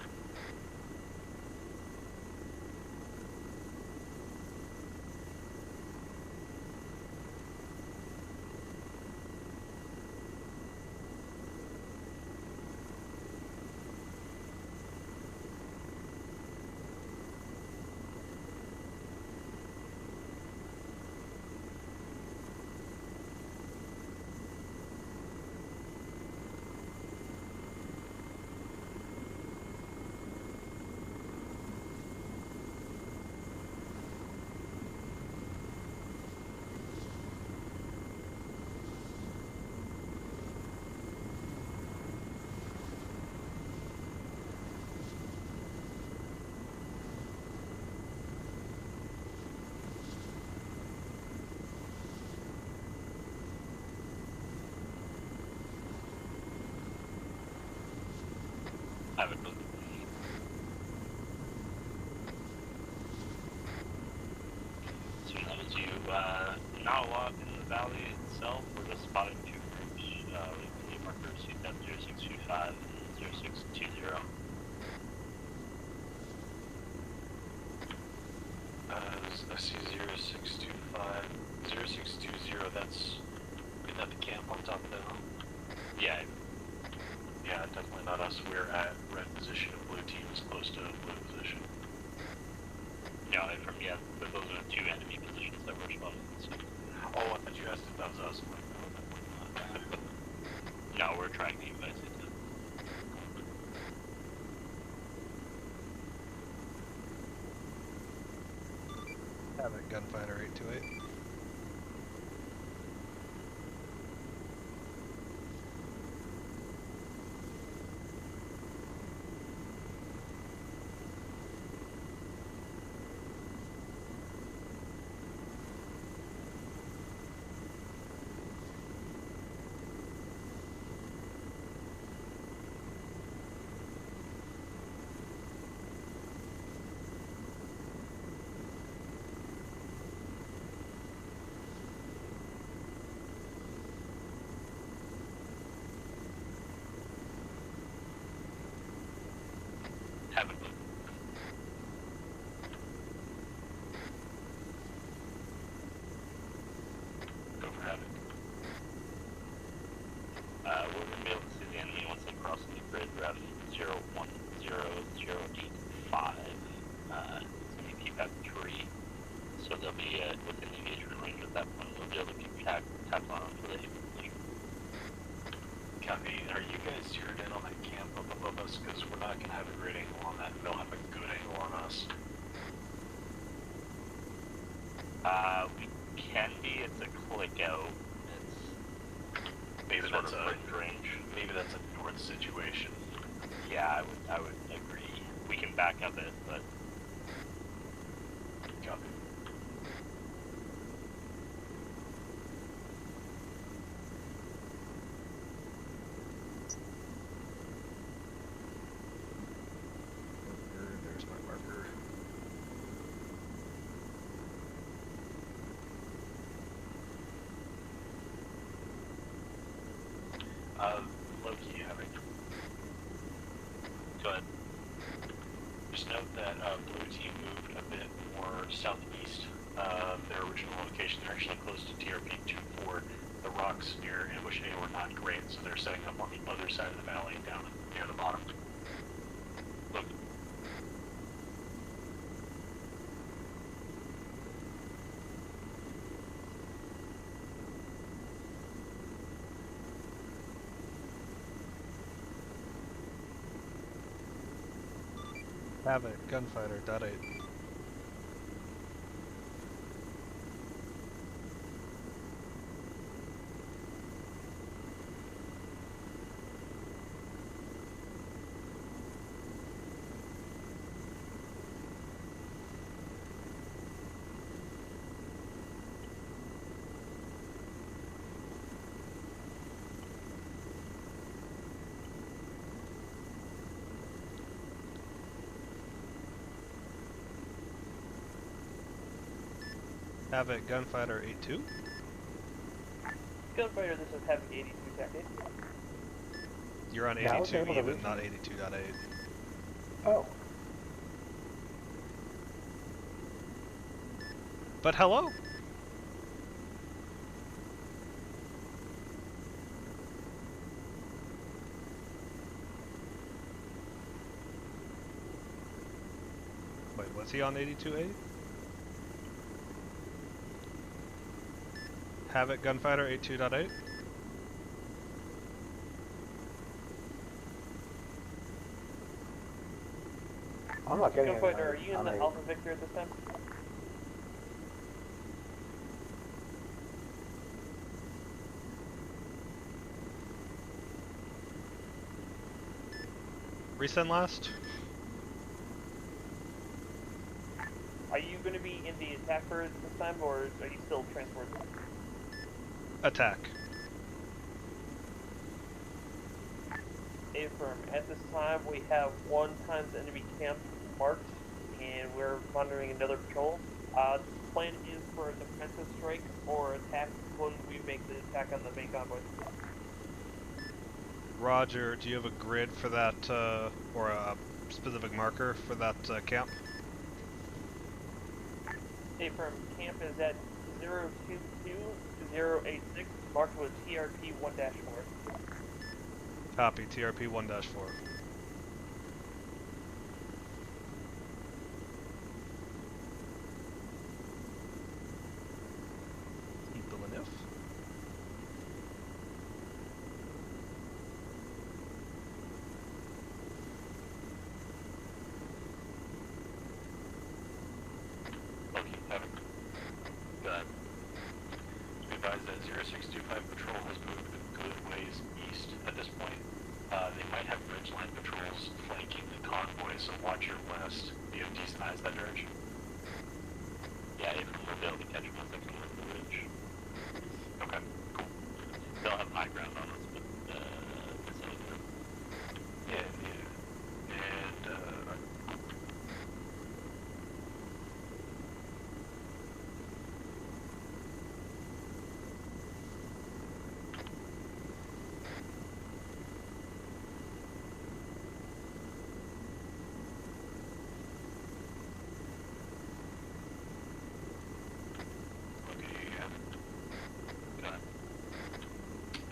Speaker 16: Havoc Odin. So that was you. Not a lot in the valley itself. We're just spotting 2 groups. We have the markers CTEP 0625 and 0620. I see 0625, 0620, is that the camp on top of that hill? Yeah. Yeah, definitely not us. We're at red position, blue team is close to blue position. Yeah, but those are 2 enemy positions that we're spotting. Oh, I thought you asked if that was us. I'm like, no, definitely not. No, we're tracking you guys into.
Speaker 5: Havoc Gunfighter 828.
Speaker 16: Havoc. Go for Havoc. We're going to be able to see the enemy once they cross the grid. Ref 010085. It's going to keep that tree. So they'll be within the engagement range at that point. We'll be able to keep tapped on them for the position. Copy. Are you guys zeroed in on that camp up above us? Because we're not going to have a great angle on that. They'll have a good angle on us. We can be. It's a click out. Maybe that's a range. Maybe that's a north situation. Yeah, I would agree. We can back up it, but copy.
Speaker 5: There's my marker.
Speaker 16: Loki, having. Go ahead. Just note that blue team moved a bit more southeast of their original location. They're actually close to TRP 24. The rocks near Ambush A were not great, so they're setting up on the other side of the valley down near the bottom. Look.
Speaker 5: Havoc Gunfighter .8. Havoc Gunfighter 8-2.
Speaker 10: Gunfighter, this is having 82 Tech 8.
Speaker 5: You're on
Speaker 15: Yeah, I was
Speaker 5: 82
Speaker 15: able to
Speaker 5: even,
Speaker 15: reach
Speaker 5: not
Speaker 15: you.
Speaker 5: 82.8.
Speaker 15: Oh.
Speaker 5: But hello? Wait, was he on 82.8? Havoc Gunfighter 82.8?
Speaker 15: I'm not getting
Speaker 10: Gunfighter,
Speaker 15: anything
Speaker 10: are you in
Speaker 15: on
Speaker 10: the
Speaker 15: a-
Speaker 10: Alpha Victor at this time?
Speaker 5: Resend last?
Speaker 10: Are you going to be in the attack bird this time, or are you still transport?
Speaker 5: Attack.
Speaker 10: Affirm. At this time, we have 1 times enemy camp marked, and we're monitoring another patrol. The plan is for a defensive strike or attack when we make the attack on the main convoy.
Speaker 5: Roger, do you have a grid for that, or a specific marker for that camp?
Speaker 10: Affirm. Camp is at 022086, marked with TRP 1-4.
Speaker 5: Copy, TRP 1-4. Villeneuve.
Speaker 16: Loki, Havoc. Go ahead. Be advised that 0625 patrol has moved a good ways east at this point. They might have ridgeline patrols flanking the convoy, so watch your west. Do you have decent eyes that direction? Yeah, if we'll be able to catch them once they come over the ridge. Okay, cool. They'll have high ground on us, but it's all good. Yeah, yeah.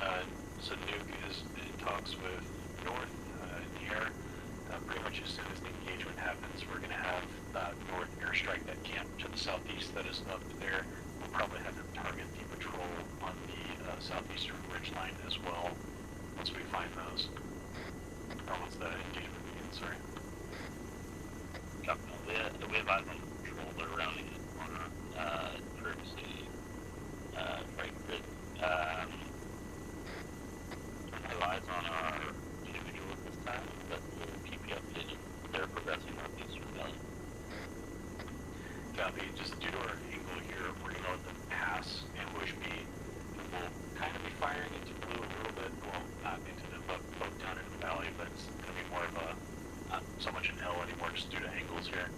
Speaker 16: And so Nuke is in talks with North here. Pretty much as soon as the engagement happens, we're going to have North airstrike that camp to the southeast that is up there. We'll probably have them target the patrol on the southeastern ridge line as well once we find those. Or once the engagement begins, sorry. Copy. We have eyes on the patrol that are rounding the corner. Previously, right grid. Eyes on our individual at this time, but we'll keep you updated. They're progressing northeastern valley. Copy. Just due to our angle here, we're going to let them pass ambush B. We'll kind of be firing into blue a little bit. Well, not into them, but both down into the valley, but it's going to be more of a, not so much an L anymore, just due to angles here.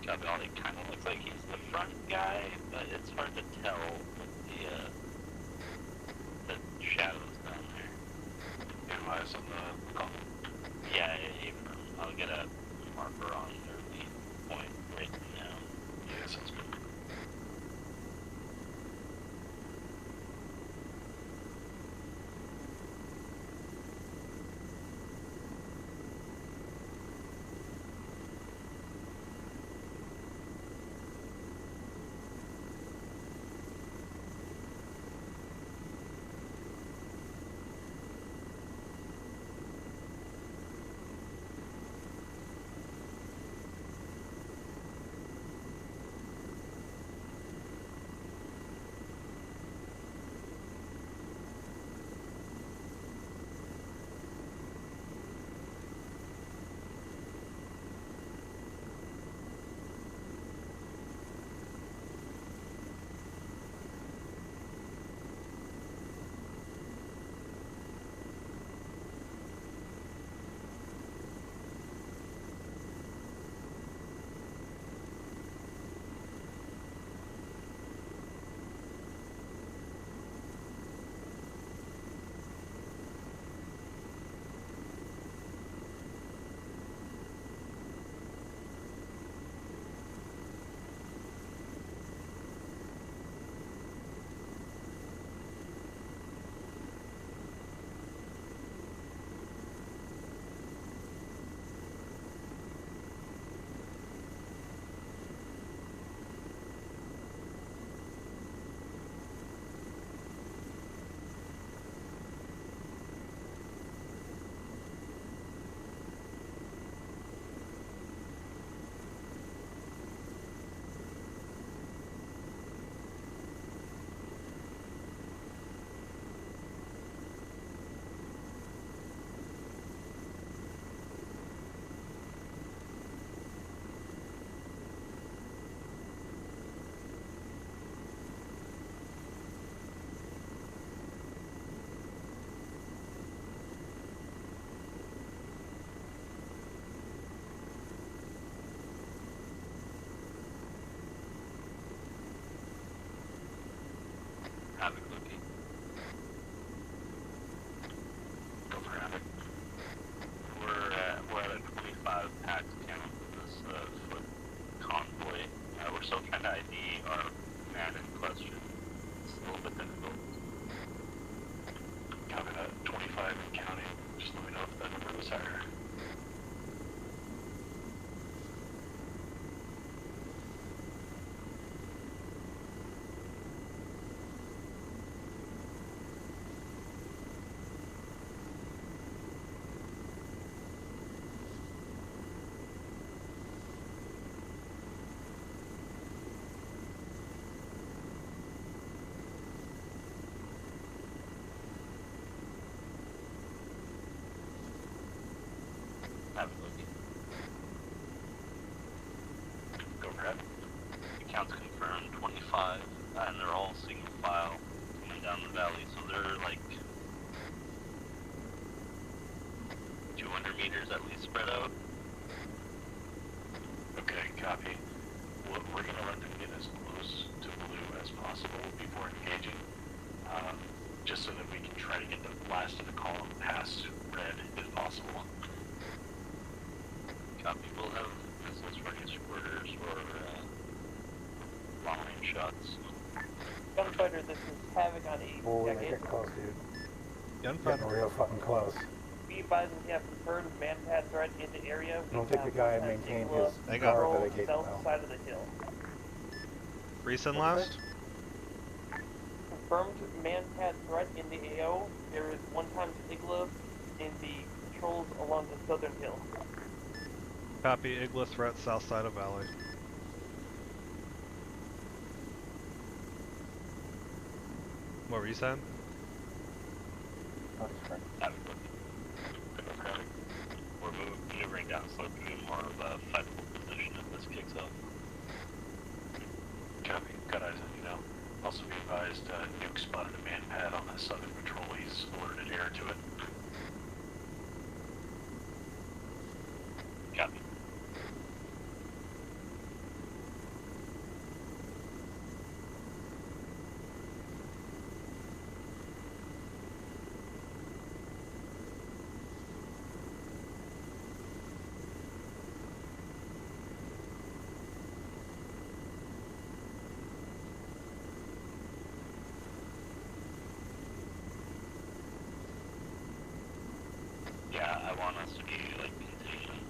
Speaker 16: Copy. Ollie kind of looks like he's the front guy, but it's hard to tell with the shadows down there. You eyes on the column? Yeah, I'll get a marker on their lead point right now. Yeah, sounds good.
Speaker 6: ID are man in question. It's a little bit difficult.
Speaker 16: Copy that. 25 and counting. Just let me know if that number was higher.
Speaker 6: Have a look.
Speaker 16: Go grab.
Speaker 6: Accounts confirmed 25, and they're all single file coming down the valley, so they're like 200 meters at least spread out.
Speaker 16: Okay, copy. We're going to let them get as close to blue as possible before engaging, just so that we can try to get the last of the column past red if possible.
Speaker 6: Copy. We'll have missiles ready as orders or long range shots.
Speaker 10: Gunfighter, this is Havoc on a
Speaker 15: Oh, we're
Speaker 10: jacket.
Speaker 15: getting close, dude.
Speaker 5: Gunfighter.
Speaker 15: Getting real fucking close.
Speaker 10: Be advised we have confirmed man-pad threat in the area.
Speaker 15: I don't think the guy maintained his
Speaker 5: Hang
Speaker 15: power
Speaker 5: on.
Speaker 15: that I gave him.
Speaker 10: South
Speaker 15: Well.
Speaker 10: side of the hill.
Speaker 5: Resend last?
Speaker 10: Confirmed man-pad threat in the AO. There is one times Igla in the patrols along the southern hill.
Speaker 5: Copy. Igla threat south side of valley. What were you saying?
Speaker 6: Have a look. Democratic. We're maneuvering down slope to be more of a fightable position if this kicks off.
Speaker 16: Copy. Got eyes on you now. Also be advised, Nuke spotted a man pad on the southern patrol. He's alerted air to it.
Speaker 6: Copy. Yeah, I want us to be like contained.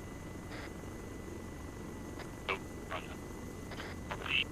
Speaker 6: Oh, run it. Already.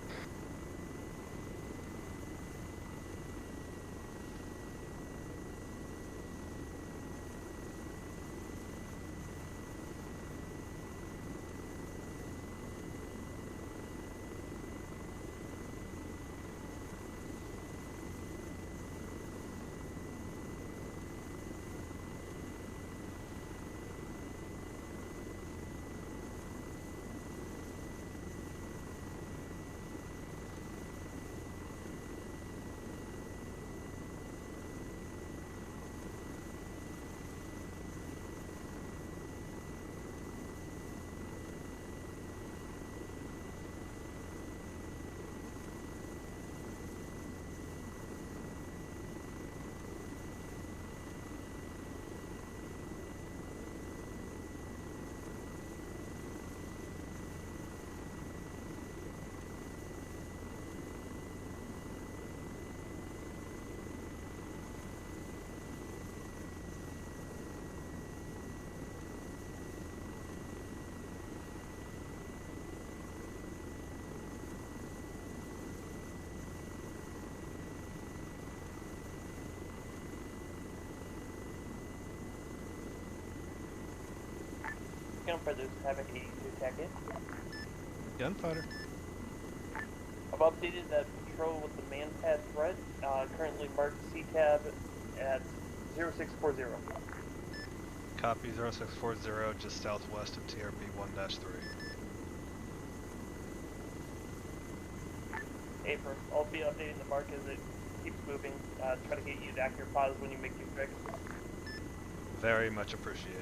Speaker 10: Gunfighters having a new jacket.
Speaker 5: Gunfighter.
Speaker 10: I've updated that patrol with the man-pad threat. Currently marked C-tab at 0640.
Speaker 5: Copy 0640, just southwest of TRP 1-3.
Speaker 10: April, I'll be updating the mark as it keeps moving. Try to get you to accurate pause when you make your tricks.
Speaker 5: Very much appreciated.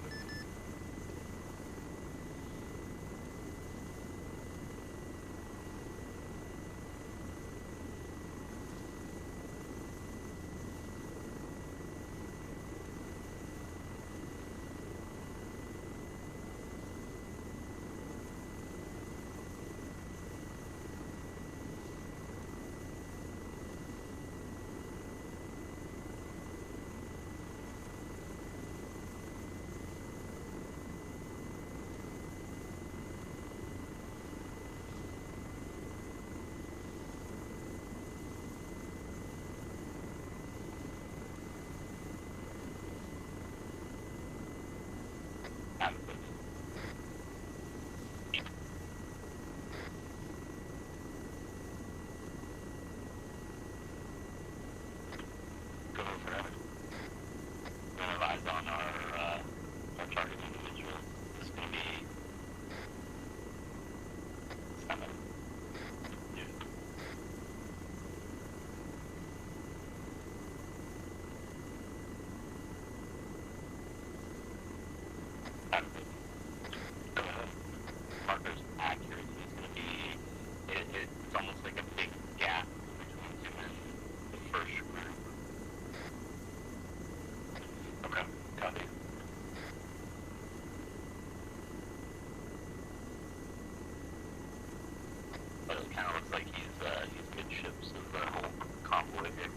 Speaker 16: Okay.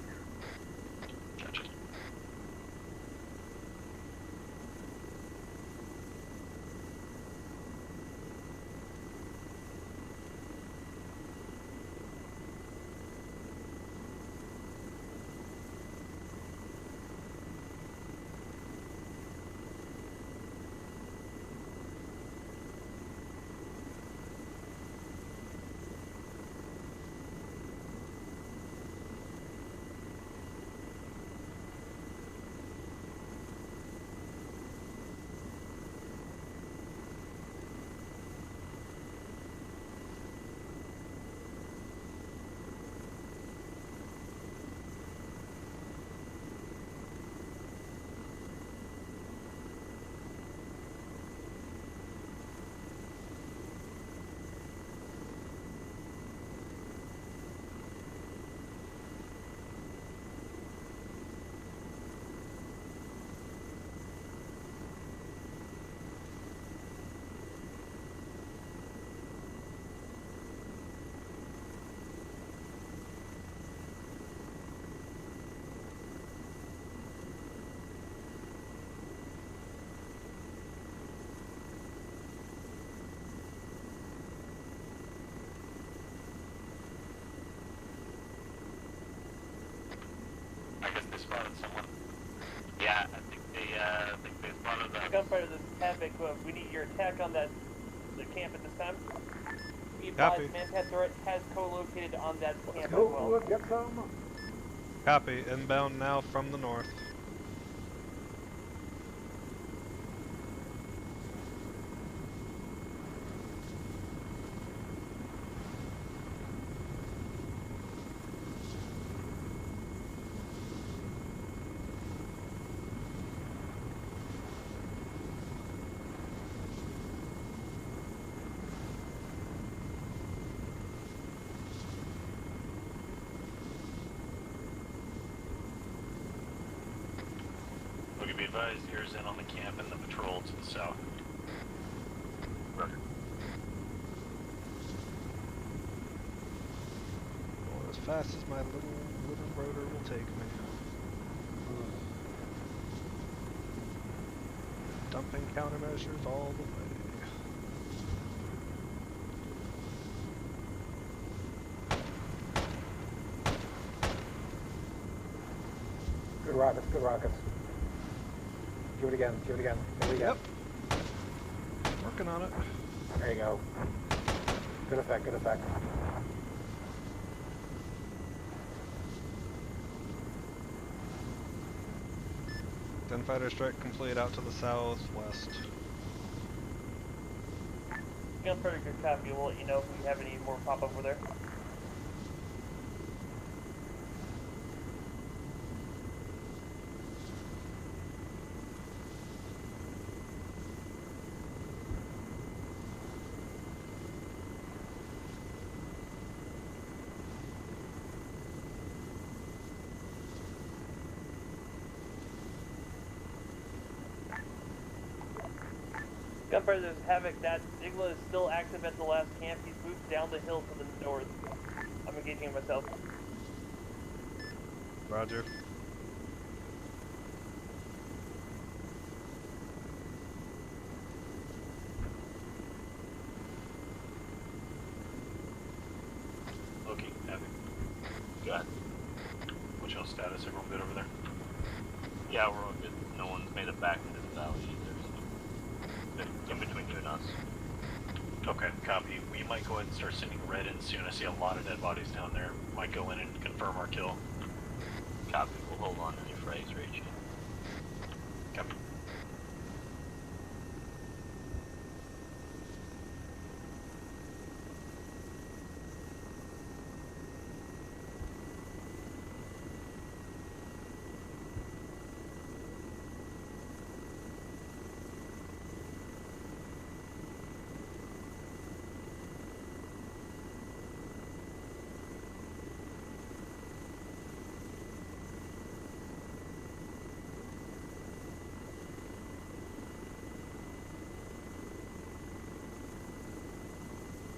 Speaker 16: Gotcha. I guess they spotted someone. Yeah, I think they spotted them.
Speaker 10: Gunfighter, this is Havoc. We need your attack on the camp at this time. Be
Speaker 5: Copy.
Speaker 10: advised, Manpat turret has co-located on that camp as
Speaker 2: Go,
Speaker 10: well.
Speaker 2: get some.
Speaker 5: Copy. Inbound now from the north.
Speaker 16: Okay, be advised, yours in on the camp and the patrol to the south. Roger.
Speaker 5: Going as fast as my little rotor will take me. Dumping countermeasures all the way.
Speaker 2: Good rockets, good rockets. Do it again, do it again. Do it again.
Speaker 5: Yep. Working on it.
Speaker 2: There you go. Good effect, good effect.
Speaker 5: Gunfighter strike complete out to the southwest.
Speaker 10: Gunfighter, good copy. We'll let you know if we have any more pop over there. Gunfighter, there's Havoc. That Sigla is still active at the last camp. He's moved down the hill to the north. I'm engaging him myself.
Speaker 5: Roger.
Speaker 16: Okay, Havoc. Go ahead. What's your status? Everyone good over there?
Speaker 6: Yeah, we're all good. No one's made it back into the valley either, so in between you and us.
Speaker 16: Okay, copy. We might go ahead and start sending red in soon. I see a lot of dead bodies down there. Might go in and confirm our kill.
Speaker 6: Copy. We'll hold on to any frags reaching.
Speaker 16: Copy.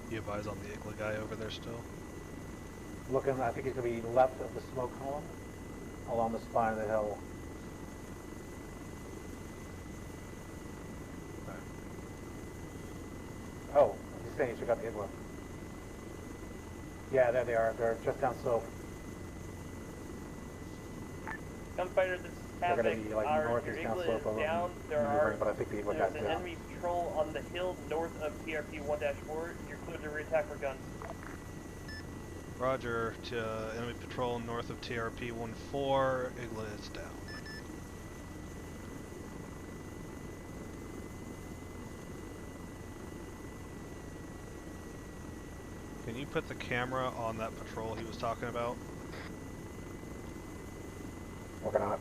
Speaker 5: You advise on the Igla guy over there still?
Speaker 15: Looking, I think he's going to be left of the smoke column, along the spine of the hill. Oh, he's saying he took out the inlet. Yeah, there they are. They're just down slope.
Speaker 10: Gunfighter, this is
Speaker 15: They're
Speaker 10: Havoc.
Speaker 15: going to be like
Speaker 10: Our
Speaker 15: northeast down
Speaker 10: Igla
Speaker 15: slope.
Speaker 10: is down.
Speaker 15: But I think the inlet
Speaker 10: There's
Speaker 15: guy's
Speaker 10: an
Speaker 15: down.
Speaker 10: enemy patrol on the hill north of TRP 1-4. You're clear to re-attack for guns.
Speaker 5: Roger. To enemy patrol north of TRP 14. Igla is down. Can you put the camera on that patrol he was talking about?
Speaker 15: Working on it.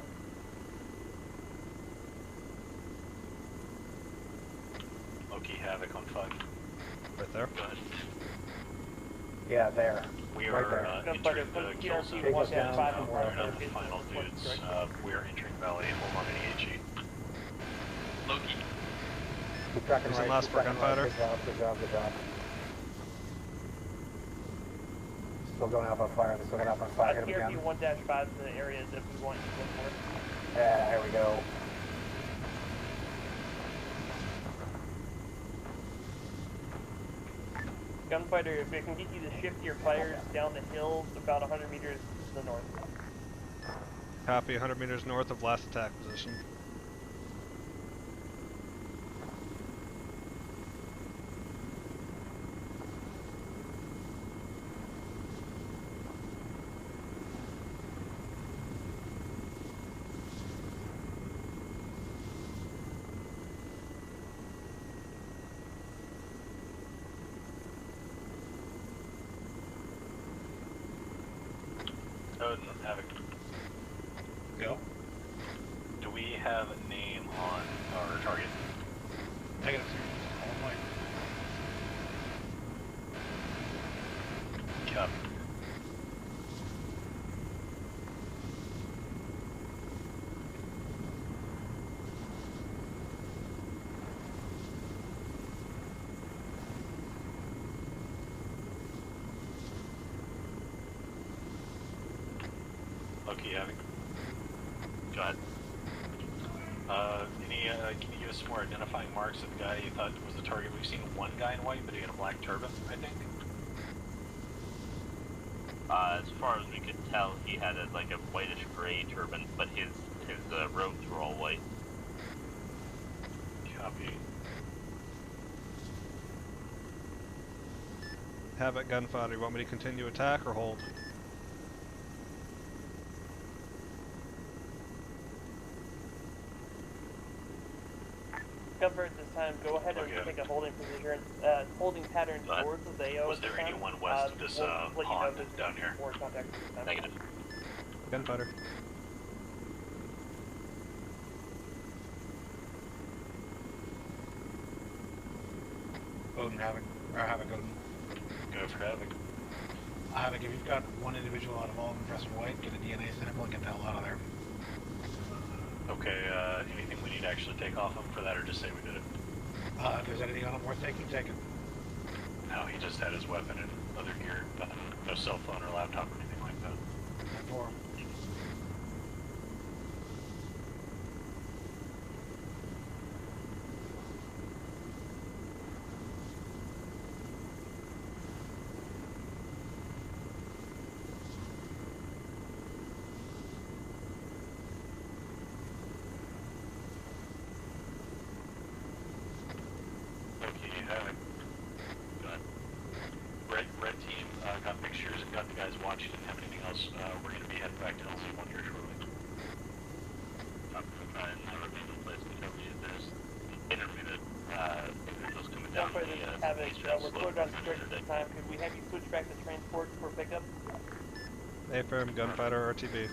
Speaker 16: Loki Havoc on 5.
Speaker 5: Right there?
Speaker 16: Go ahead.
Speaker 15: Yeah, there.
Speaker 16: We
Speaker 15: right
Speaker 16: are
Speaker 15: there.
Speaker 16: entering the kill zone.
Speaker 15: Take us down.
Speaker 16: We're enough final dudes. We are entering Valley. Hold on AHE. Loki.
Speaker 15: Keep tracking
Speaker 5: Who's
Speaker 15: right.
Speaker 5: in last
Speaker 15: Keep
Speaker 5: for
Speaker 15: tracking
Speaker 5: gunfighter?
Speaker 15: right. Good job, good job, good job. Still going up on fire. They're still going up on fire. Hit him
Speaker 10: TRP
Speaker 15: again.
Speaker 10: 1-5 is the area that we want you to look for.
Speaker 15: Yeah, there we go.
Speaker 10: Gunfighter, if it can get you to shift your fires down the hill about 100 meters to the north.
Speaker 5: Copy, 100 meters north of last attack position.
Speaker 16: Havoc.
Speaker 11: Go.
Speaker 16: Do we have a name on our target?
Speaker 11: Negative. All white.
Speaker 16: Copy. Loki Havoc. Go ahead. Can you give us some more identifying marks of the guy you thought was the target? We've seen one guy in white, but he had a black turban, I think.
Speaker 6: As far as we could tell, he had like a whitish gray turban, but his robes were all white.
Speaker 16: Copy.
Speaker 5: Havoc gunfighter, you want me to continue attack or hold?
Speaker 10: Gunfighter at this time, go ahead and take a holding position, holding pattern north of the AO.
Speaker 16: Was there anyone west of this pond down here?
Speaker 10: More contact at this time.
Speaker 16: Negative.
Speaker 5: Gunfighter.
Speaker 11: Odin Havoc. Or Havoc Odin.
Speaker 16: Go for Havoc.
Speaker 11: Havoc, if you've got one individual out of all of them dressed in white, get a DNA sample and get the hell out of there.
Speaker 16: Okay, anything we need to actually take off him for that, or just say we did it?
Speaker 11: If there's anything on him worth taking, take it.
Speaker 16: No, he just had his weapon and other gear. Nothing, no cell phone or laptop or anything like that.
Speaker 11: For him.
Speaker 16: Okay, Havoc. Go ahead. Red team got pictures and got the guys watching. Didn't have anything else. We're going to be heading back to LZ1 here shortly.
Speaker 6: Intermittent individuals coming down
Speaker 10: Gunfighter,
Speaker 6: the
Speaker 10: Havoc,
Speaker 6: eastern
Speaker 10: we're
Speaker 6: slope.
Speaker 10: cleared on straight at this time. Could we have you switch back to transport for pickup?
Speaker 5: Affirm, gunfighter, RTB.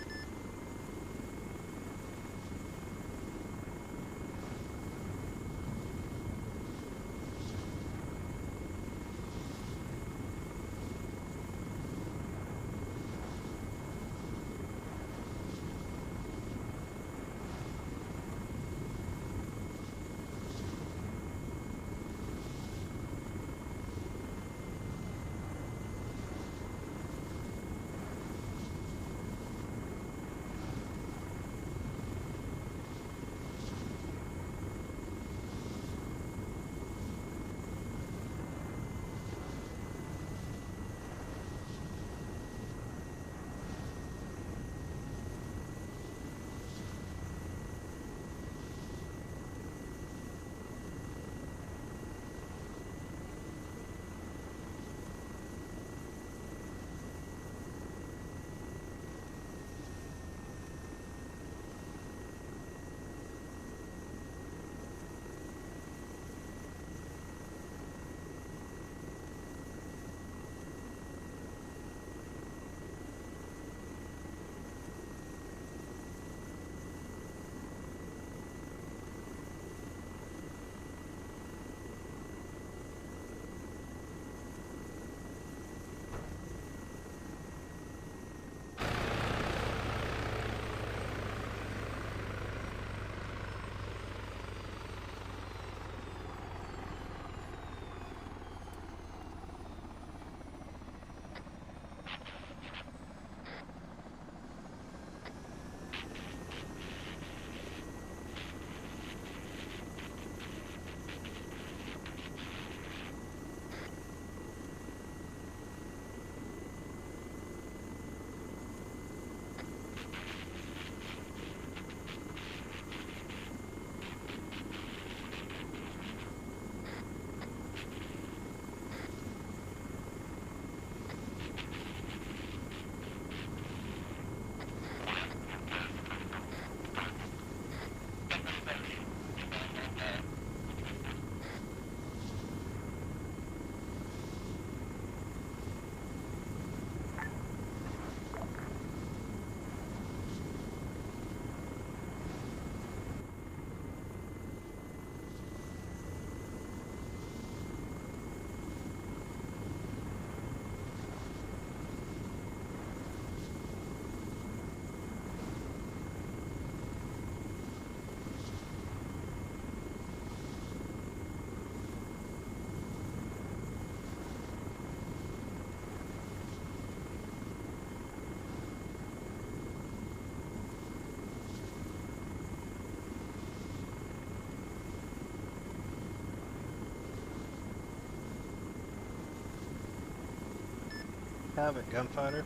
Speaker 5: Havoc, gunfighter.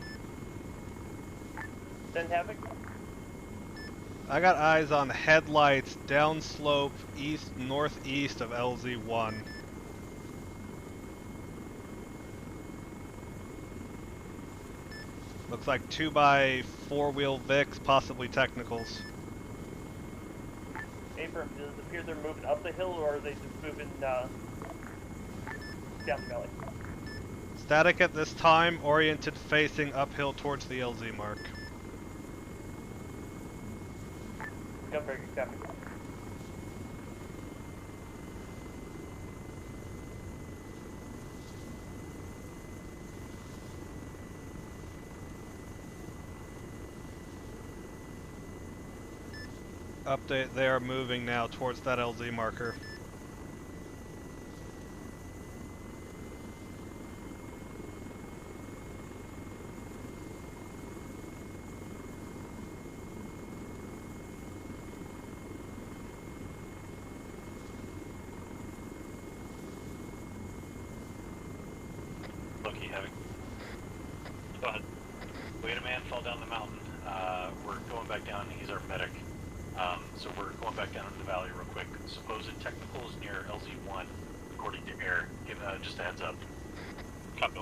Speaker 10: Send Havoc.
Speaker 5: I got eyes on headlights downslope east northeast of LZ1. Looks like 2x4-wheel Vics, possibly technicals.
Speaker 10: Abram, does it appear they're moving up the hill, or are they just moving down the valley?
Speaker 5: Static at this time, oriented facing uphill towards the LZ mark.
Speaker 10: Gunfighter, copy.
Speaker 5: Update, they are moving now towards that LZ marker.
Speaker 16: Lucky having. Go ahead. We had a man fall down the mountain. We're going back down. He's our medic. So we're going back down into the valley real quick. Supposed technicals near LZ1, according to air. Give just a heads up. Copy.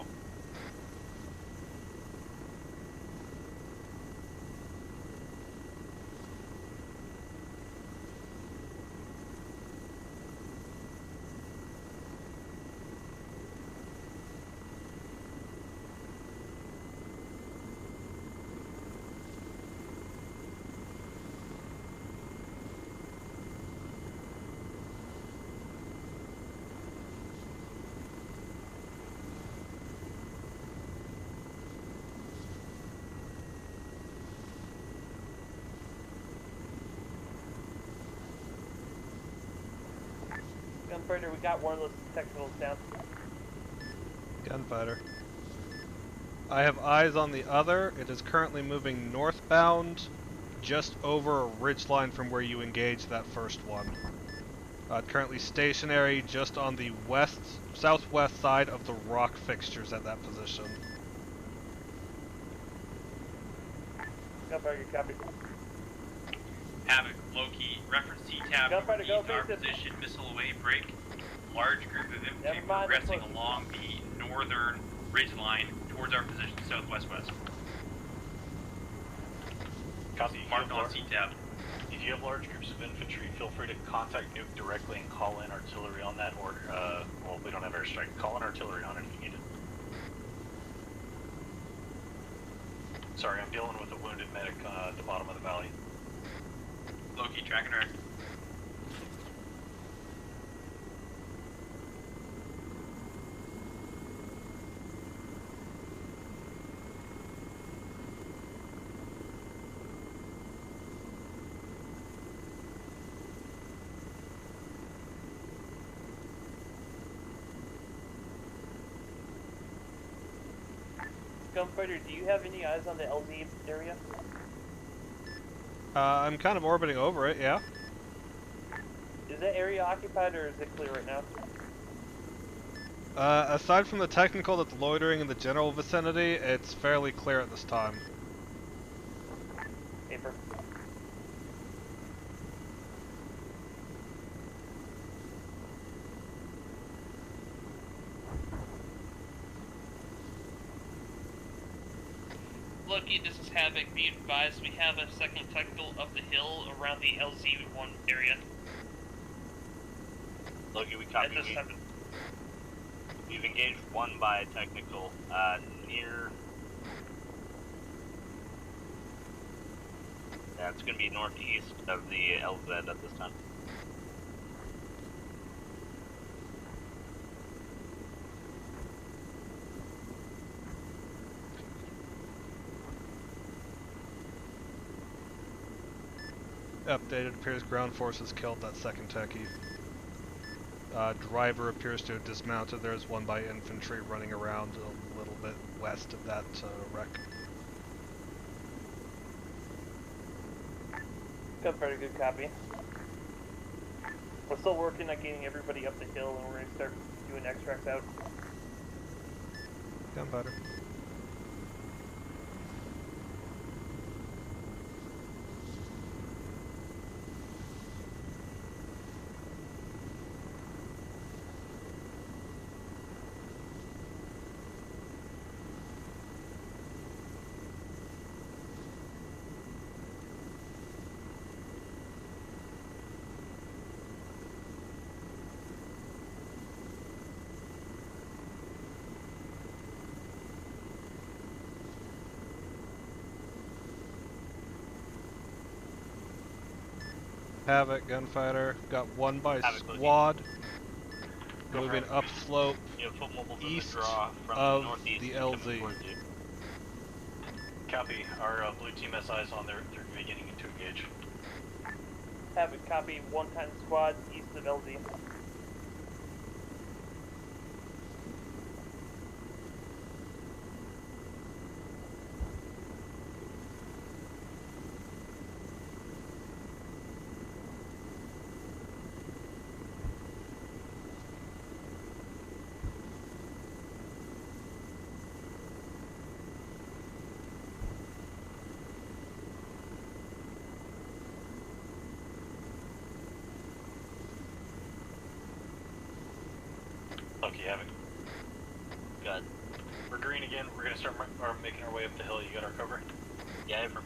Speaker 10: Gunfighter, we got one of those technicals down.
Speaker 5: Gunfighter. I have eyes on the other. It is currently moving northbound, just over a ridgeline from where you engaged that first one. Currently stationary just on the southwest side of the rock fixtures at that position.
Speaker 10: Gunfighter, copy.
Speaker 17: Havoc, Loki, reference T-Tab,
Speaker 10: Gunfighter, go
Speaker 17: our
Speaker 10: basic.
Speaker 17: position, missile away, break. Large group of infantry
Speaker 10: Never mind,
Speaker 17: progressing along the northern ridgeline towards our position southwest-west.
Speaker 16: Copy.
Speaker 17: Marked on C-Tab.
Speaker 16: If you have large groups of infantry, feel free to contact Nuke directly and call in artillery on that, or, well, we don't have airstrike. Call in artillery on it if you need it. Sorry, I'm dealing with a wounded medic at the bottom of the valley.
Speaker 17: Loki, track and direct.
Speaker 10: Gunfighter, do you have any eyes on the LZ area?
Speaker 5: I'm kind of orbiting over it, yeah.
Speaker 10: Is that area occupied, or is it clear right now?
Speaker 5: Aside from the technical that's loitering in the general vicinity, it's fairly clear at this time.
Speaker 10: Paper.
Speaker 7: Loki, this is Havoc. Be advised, we have a second technical up the hill around the LZ1 area.
Speaker 6: Loki, we copy. We've engaged one by technical near. Yeah, it's going to be northeast of the LZ at this time.
Speaker 5: Updated, appears ground forces killed that second techie. Driver appears to have dismounted. There's one by infantry running around a little bit west of that wreck.
Speaker 10: Gunfighter, good copy. We're still working on getting everybody up the hill, and we're going to start doing extracts out.
Speaker 5: Gunfighter. Havoc, Gunfighter. Got one by
Speaker 16: Havoc, Loki.
Speaker 5: squad.
Speaker 16: Go
Speaker 5: Moving
Speaker 16: for it.
Speaker 5: upslope
Speaker 16: You have foot mobiles in
Speaker 5: east
Speaker 16: the draw from
Speaker 5: of
Speaker 16: northeast
Speaker 5: the
Speaker 16: coming
Speaker 5: LZ.
Speaker 16: towards you. Copy. Our blue team SI's on there. They're beginning to engage.
Speaker 10: Have it copy 1 times squad east of LZ.
Speaker 16: Lucky Havoc.
Speaker 6: Good.
Speaker 16: We're green again. We're gonna start making our way up the hill. You got our cover?
Speaker 6: Yeah, affirm.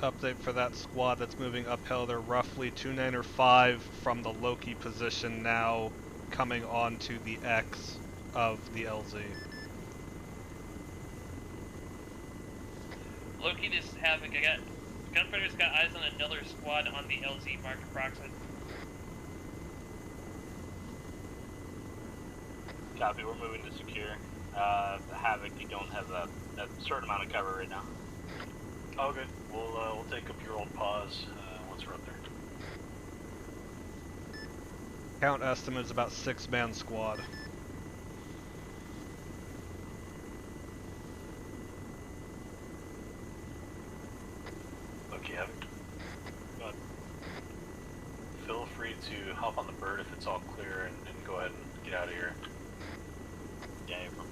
Speaker 5: Update for that squad that's moving uphill. They're roughly 29 or 5 from the Loki position now, coming onto the X of the LZ.
Speaker 7: Loki, this is Havoc. I got Gunfighter's got eyes on another squad on the LZ marked approximate.
Speaker 6: Copy, we're moving to secure. Havoc, you don't have a certain amount of cover right now.
Speaker 16: Oh, good. We'll take up your old pause once we're up there.
Speaker 5: Count estimate is about 6-man squad.
Speaker 16: Okay, Havoc. Go ahead. Feel free to hop on the bird if it's all clear and go ahead and get out of here.
Speaker 6: Yeah, affirm.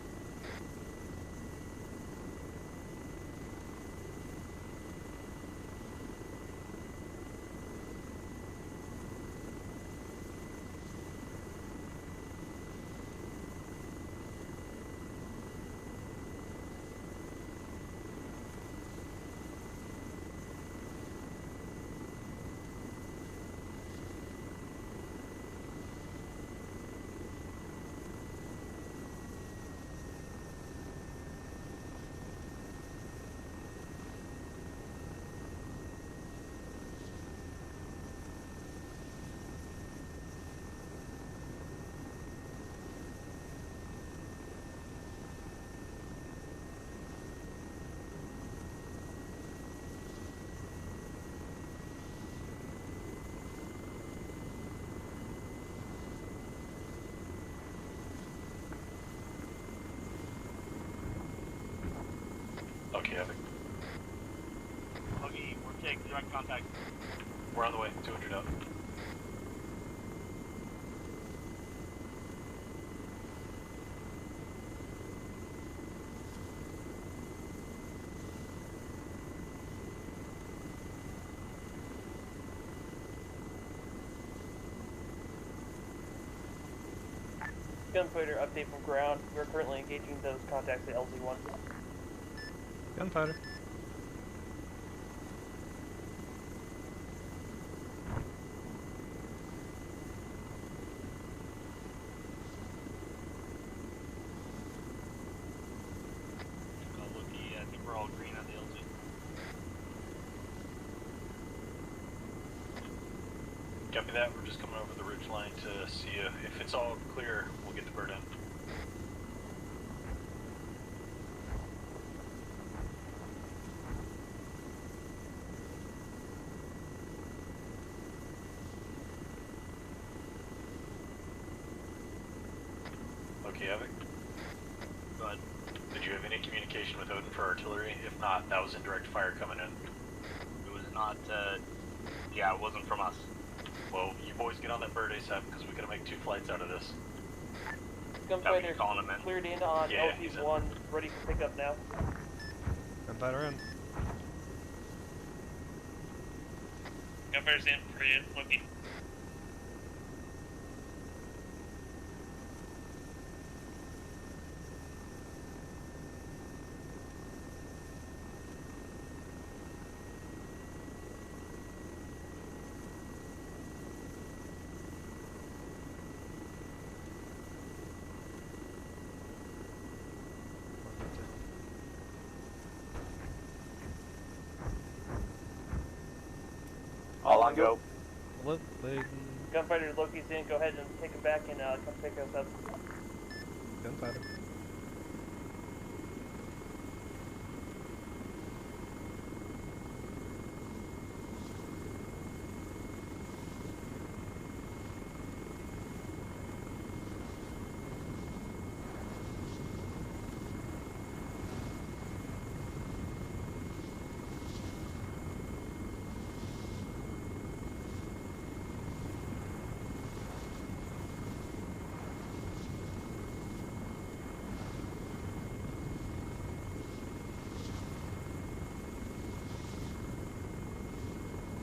Speaker 16: Okay, Havoc.
Speaker 6: Okay, we're taking direct contact.
Speaker 16: We're on the way. 200 out.
Speaker 10: Gunfighter, update from ground. We're currently engaging those contacts at LZ1.
Speaker 5: Gunfighter.
Speaker 6: Loki, I think we're all green on the LZ.
Speaker 16: Copy that. We're just coming over the ridge line to see if it's all clear. We'll get the bird in. Okay, Havoc.
Speaker 6: Go ahead.
Speaker 16: Did you have any communication with Odin for artillery? If not, that was indirect fire coming in.
Speaker 6: It was not, yeah, it wasn't from us.
Speaker 16: Well, you boys get on that bird ASAP because we gotta make 2 flights out of this.
Speaker 10: Gunfighter
Speaker 6: calling him in.
Speaker 10: cleared in on
Speaker 16: Yeah, he's in.
Speaker 10: LZ1, ready for pickup now.
Speaker 5: Gunfighter in.
Speaker 7: Gunfighter's in for you, Loki.
Speaker 15: Mongo.
Speaker 10: Gunfighter Loki's in. Go ahead and take him back and come pick us up.
Speaker 5: Gunfighter.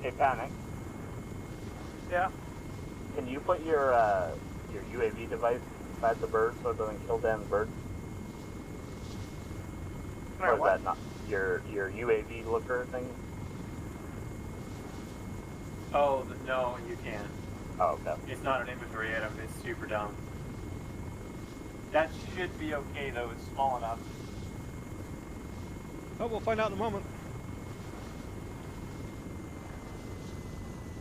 Speaker 15: Hey, Panic.
Speaker 9: Yeah.
Speaker 15: Can you put your UAV device inside the bird so it doesn't kill Dan's bird? Or is that not your UAV looker thing?
Speaker 16: Oh, no, you can't.
Speaker 15: Oh, okay.
Speaker 16: It's not an inventory item. It's super dumb. That should be okay, though. It's small enough.
Speaker 5: Oh, we'll find out in a moment.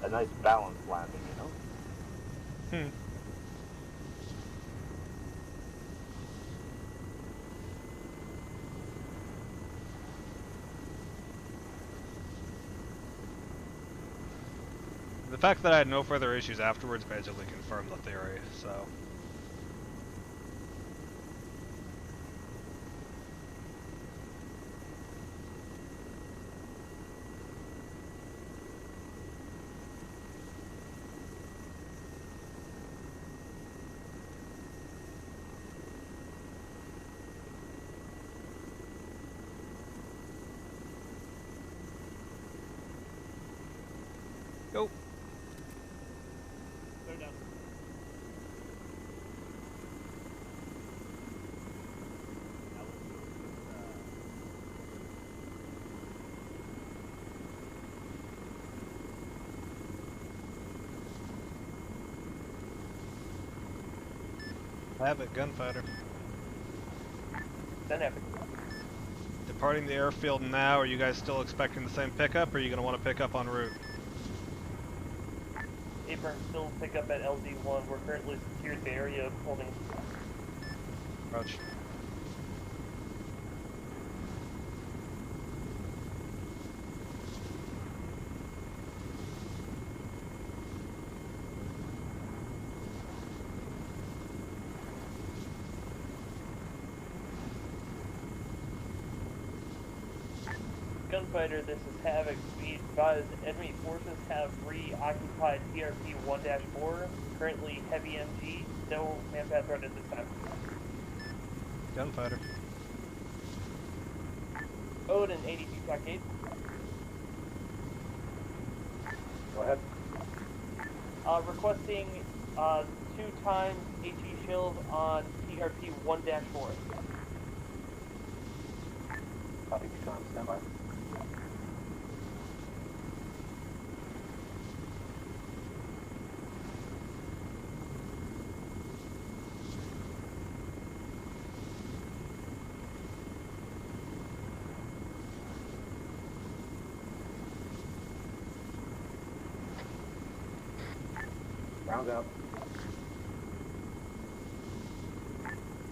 Speaker 15: A nice balanced landing, you know?
Speaker 5: Hmm. The fact that I had no further issues afterwards basically confirmed the theory, so... Go.
Speaker 10: They're done.
Speaker 5: Have it, gunfighter.
Speaker 10: Then have it.
Speaker 5: Departing the airfield now, are you guys still expecting the same pickup, or are you going to want to pick up en route?
Speaker 10: Abrams still pick up at LD1. We're currently secured the area holding.
Speaker 5: Roach.
Speaker 10: Gunfighter, this is Havoc. Be advised, enemy forces have reoccupied TRP 1-4. Currently heavy MG. No manpath threat at this time.
Speaker 5: Gunfighter.
Speaker 10: Odin 82 Stockade.
Speaker 15: Go ahead.
Speaker 10: Requesting 2 times HE shield on TRP 1-4.
Speaker 15: Copy 2 times, stand by. Rounds out.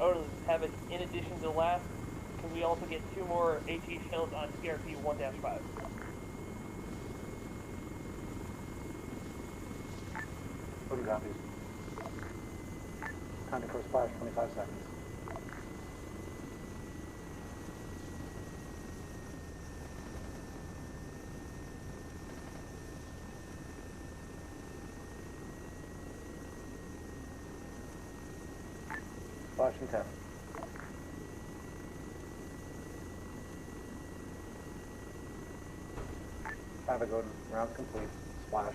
Speaker 10: Odin, Havoc, in addition to last, can we also get 2 more HE shields on TRP 1-5?
Speaker 15: Odin copies. Timing for splash, 25 seconds. Splash in 10. Havoc, Odin. Rounds complete. Splash.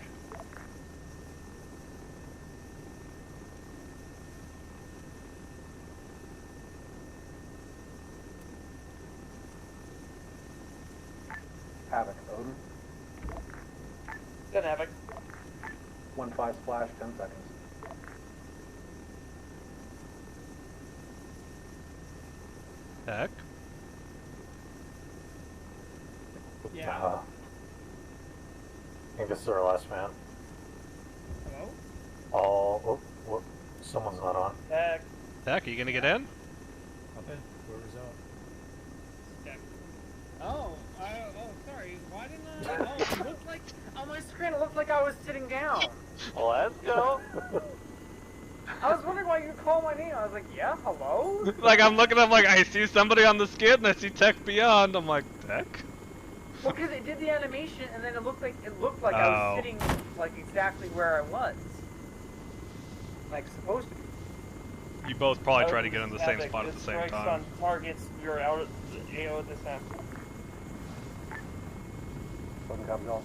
Speaker 15: Havoc, Odin.
Speaker 10: Good, Havoc.
Speaker 15: 1-5 splash, 10 seconds.
Speaker 5: Heck.
Speaker 16: Yeah.
Speaker 1: think this is our last man.
Speaker 7: Hello?
Speaker 1: Oh, someone's not on.
Speaker 10: Heck.
Speaker 5: Heck, are you gonna get in?
Speaker 1: Okay, whoever's out.
Speaker 18: Oh, sorry. Why didn't I? Oh, it looked like on my screen. It looked like I was sitting down.
Speaker 10: Let's go.
Speaker 18: I was wondering why you called my name. I was like, yeah, hello.
Speaker 5: Like I'm looking up, like I see somebody on the skid, and I see Tech Beyond. I'm like, Tech?
Speaker 18: Well, because it did the animation, and then it looked like I
Speaker 5: Oh.
Speaker 18: was sitting like exactly where I was, like supposed to be.
Speaker 5: You both probably try to get in the same
Speaker 10: Havoc,
Speaker 5: spot at
Speaker 10: this
Speaker 5: the same
Speaker 10: strikes
Speaker 5: time.
Speaker 10: on targets. You're out of the AO at this time.
Speaker 1: Fucking copy all.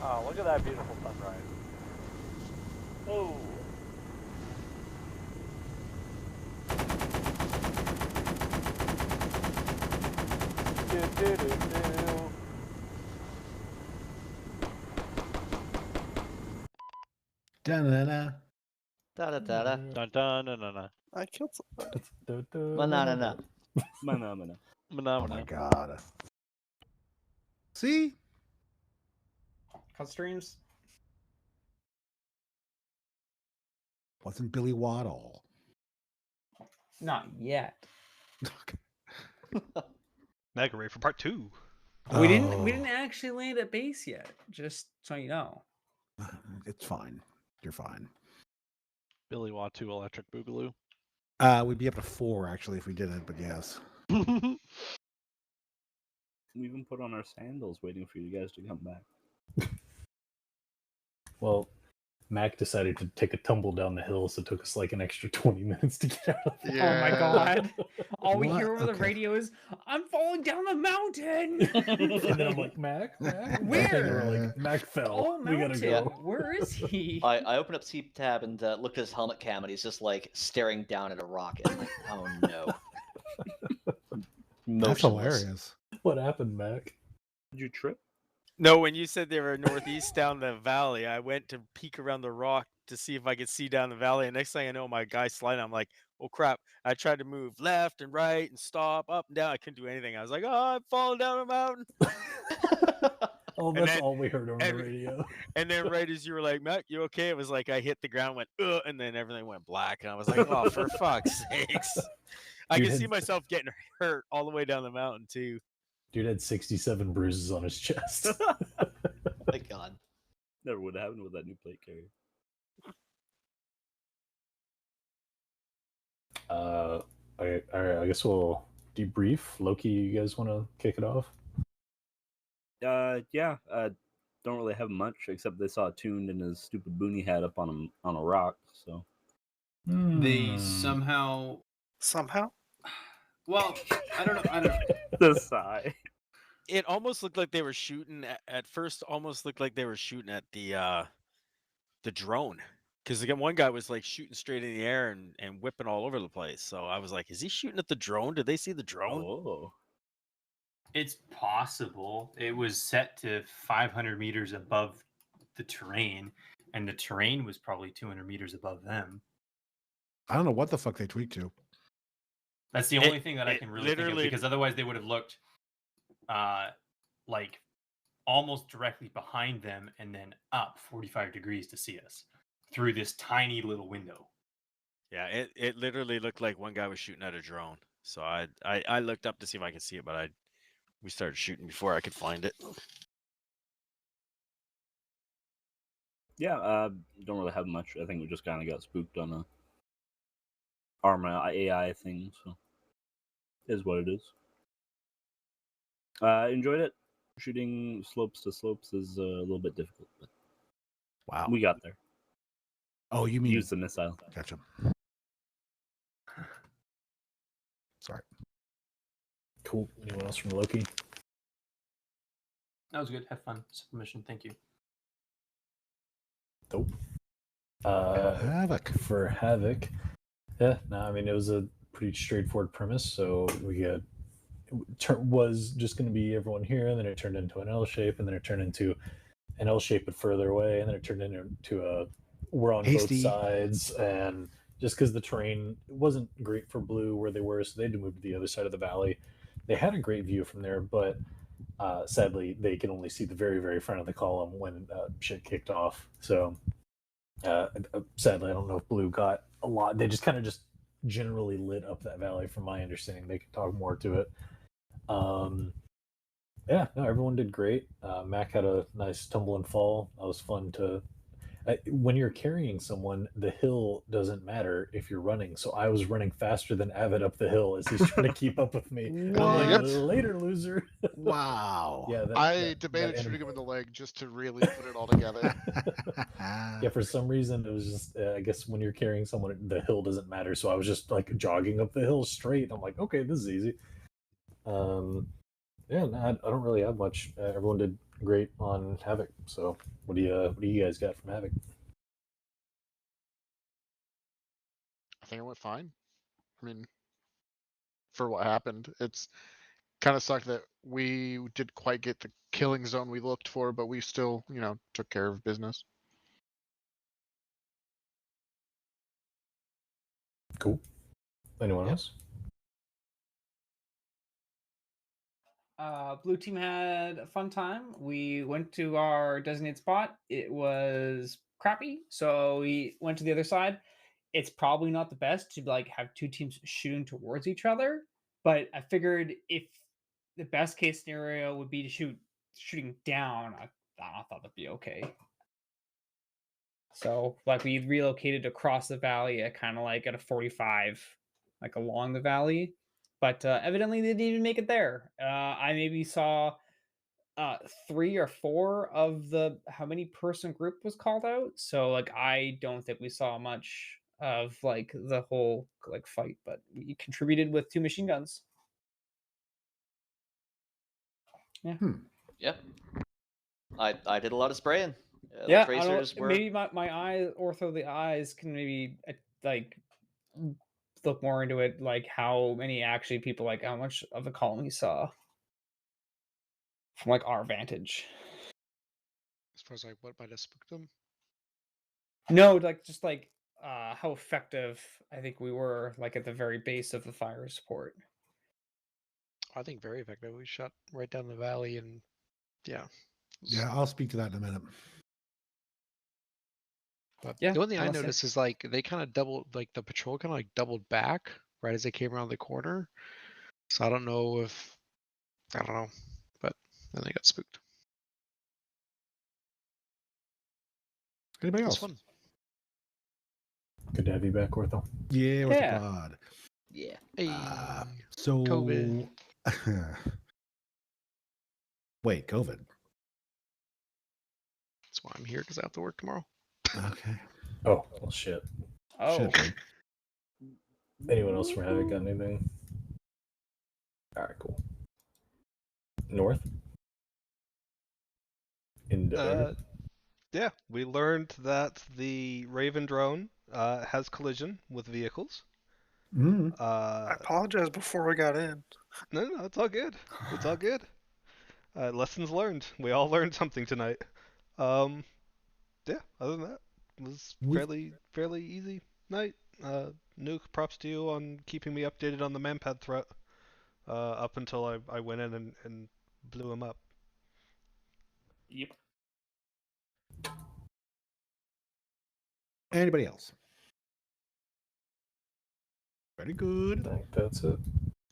Speaker 10: Oh, look at that beautiful sunrise. Oh.
Speaker 2: Da-na-na.
Speaker 13: Da-da-da-da.
Speaker 8: Dun-dun-dun-dun-dun.
Speaker 9: I killed somebody.
Speaker 13: Banana.
Speaker 6: Phenomena.
Speaker 2: Oh my god. See?
Speaker 18: Cut streams.
Speaker 2: Wasn't Billy Waddle.
Speaker 18: Not yet.
Speaker 5: Mega Ray for part 2.
Speaker 18: We didn't actually land at base yet. Just so you know.
Speaker 2: It's fine. You're fine.
Speaker 8: Billy Watu Electric Boogaloo.
Speaker 2: We'd be up to 4 actually if we did it, but yes.
Speaker 6: We even put on our sandals waiting for you guys to come back.
Speaker 1: Well, Mac decided to take a tumble down the hill, so it took us like an extra 20 minutes to get out of there.
Speaker 18: Oh my god. All we
Speaker 2: What?
Speaker 18: hear over the
Speaker 2: Okay.
Speaker 18: radio is, I'm falling down the mountain.
Speaker 1: And then I'm like, Mac? And we're like, Mac fell.
Speaker 18: Oh,
Speaker 1: We gotta
Speaker 18: mountain.
Speaker 1: go.
Speaker 18: Where is he?
Speaker 13: I opened up C tab and looked at his helmet cam, and he's just like staring down at a rocket. I'm like, oh no.
Speaker 2: That's
Speaker 13: Motionless.
Speaker 2: hilarious.
Speaker 1: What happened, Mac?
Speaker 6: Did you trip?
Speaker 19: No, when you said they were northeast down the valley, I went to peek around the rock to see if I could see down the valley. And next thing I know, my guy's sliding. I'm like, oh crap. I tried to move left and right and stop, up and down. I couldn't do anything. I was like, oh, I'm falling down a mountain.
Speaker 1: Oh, that's all we heard over the radio.
Speaker 19: And then right as you were like, Matt, you okay? It was like I hit the ground, went, and then everything went black. And I was like, oh, for fuck's sakes. I
Speaker 1: Dude
Speaker 19: can see
Speaker 1: had-
Speaker 19: myself getting hurt all the way down the mountain, too.
Speaker 1: Dude had 67 bruises on his chest.
Speaker 13: My god.
Speaker 6: Never would have happened with that new plate carrier.
Speaker 1: All right, I guess we'll debrief. Loki, you guys want to kick it off?
Speaker 6: Yeah. Don't really have much except they saw Tuned and his stupid boonie hat up on a rock. So
Speaker 3: They somehow. Well, I don't know.
Speaker 6: the sigh.
Speaker 19: It almost looked like they were shooting at first. Almost looked like they were shooting at the drone, because again, one guy was like shooting straight in the air and whipping all over the place. So I was like, "Is he shooting at the drone? Did they see the drone?"
Speaker 6: Oh,
Speaker 3: It's possible. It was set to 500 meters above the terrain, and the terrain was probably 200 meters above them.
Speaker 2: I don't know what the fuck they tweaked to.
Speaker 3: That's the only thing that I can really think of,
Speaker 19: literally-
Speaker 3: because otherwise they would have looked like almost directly behind them and then up 45 degrees to see us through this tiny little window.
Speaker 19: Yeah, it literally looked like one guy was shooting at a drone. So I looked up to see if I could see it, but we started shooting before I could find it.
Speaker 6: yeah. Don't really have much. I think we just kind of got spooked on a Arma AI thing. So is what it is. Enjoyed it. Shooting slopes to slopes is a little bit difficult, but
Speaker 2: Wow.
Speaker 6: we got there.
Speaker 2: Oh, you mean
Speaker 6: Use the missile.
Speaker 2: Gotcha. Sorry.
Speaker 1: Cool. Anyone else from Loki?
Speaker 3: That was good. Have fun. Submission. Thank you.
Speaker 1: Nope.
Speaker 2: Havoc.
Speaker 1: For Havoc. Yeah, no, I mean, it was a pretty straightforward premise. So we got was just going to be everyone here, and then it turned into an L shape, and then it turned into an L shape but further away, and then it turned into a we're on
Speaker 2: Hasty.
Speaker 1: both sides, and just because the terrain wasn't great for blue where they were, so they had to move to the other side of the valley they had a great view from there, but sadly they can only see the very, very front of the column when shit kicked off. So sadly, I don't know if Blue got a lot. They just kind of just generally lit up that valley, from my understanding. They could talk more to it. Yeah, no, everyone did great. Mac had a nice tumble and fall. That was fun to. When you're carrying someone, the hill doesn't matter if you're running. So I was running faster than Avid up the hill as he's trying to keep up with me. And I'm like, later, loser.
Speaker 2: Wow.
Speaker 1: Yeah,
Speaker 8: I debated shooting him in the leg just to really put it all together.
Speaker 1: Yeah, for some reason it was just. I guess when you're carrying someone, the hill doesn't matter. So I was just like jogging up the hill straight. I'm like, okay, this is easy. Yeah, no, I don't really have much. Everyone did great on Havoc. So what do you guys got from Havoc?
Speaker 8: I think it went fine. I mean, for what happened, it's kind of sucked that we didn't quite get the killing zone we looked for, but we still, took care of business.
Speaker 1: Cool. Anyone else?
Speaker 18: Blue team had a fun time. We went to our designated spot. It was crappy, so we went to the other side. It's probably not the best to like have two teams shooting towards each other, but I figured if the best case scenario would be to shooting down, I thought that'd be okay. So like we relocated across the valley at kind of like at a 45, like along the valley. But evidently they didn't even make it there. I maybe saw 3 or 4 of the how many person group was called out. So like I don't think we saw much of like the whole like fight, but we contributed with 2 machine guns. Yeah.
Speaker 13: Yep. I did a lot of spraying.
Speaker 18: Yeah,
Speaker 13: the tracers were
Speaker 18: maybe my eye ortho the eyes can maybe like look more into it, like how many actually people like how much of the colony saw from like our vantage.
Speaker 8: As far as like what might have spooked them.
Speaker 18: No, like just like how effective I think we were like at the very base of the fire support.
Speaker 8: I think very effective. We shot right down the valley, and yeah.
Speaker 2: Yeah, I'll speak to that in a minute.
Speaker 8: But the only thing I noticed is like they kind of doubled, like the patrol kind of like doubled back right as they came around the corner. So I don't know, but then they got spooked.
Speaker 2: Anybody else?
Speaker 8: Fun.
Speaker 1: Good to have you back, Ortho.
Speaker 2: Yeah, what's the pod?
Speaker 13: Yeah.
Speaker 2: So
Speaker 8: COVID.
Speaker 2: Wait, COVID.
Speaker 8: That's why I'm here, because I have to work tomorrow.
Speaker 2: Okay.
Speaker 1: Oh, well, shit.
Speaker 18: Oh.
Speaker 2: Shit,
Speaker 1: Anyone else from Havoc got anything? All right, cool. North?
Speaker 5: Yeah, we learned that the Raven drone has collision with vehicles.
Speaker 9: I apologize before we got in.
Speaker 5: No, it's all good. It's all good. Lessons learned. We all learned something tonight. Yeah, other than that, it was fairly easy night. Nuke, props to you on keeping me updated on the manpad threat up until I went in and blew him up.
Speaker 18: Yep.
Speaker 2: Anybody else? Very good.
Speaker 1: I think that's it.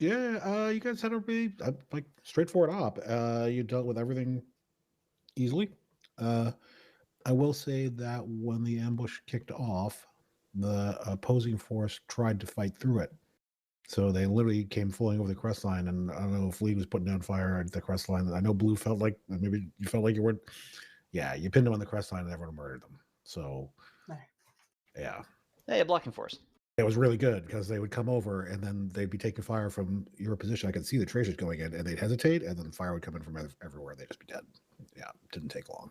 Speaker 2: Yeah, you guys had a really like straightforward op. You dealt with everything easily. I will say that when the ambush kicked off, the opposing force tried to fight through it. So they literally came flowing over the crest line, and I don't know if Lee was putting down fire at the crest line. I know Blue felt like maybe you felt like you weren't. Yeah, you pinned them on the crest line and everyone murdered them. So, yeah.
Speaker 13: Hey, a blocking force.
Speaker 2: It was really good because they would come over and then they'd be taking fire from your position. I could see the tracers going in and they'd hesitate, and then fire would come in from everywhere. They'd just be dead. Yeah, didn't take long.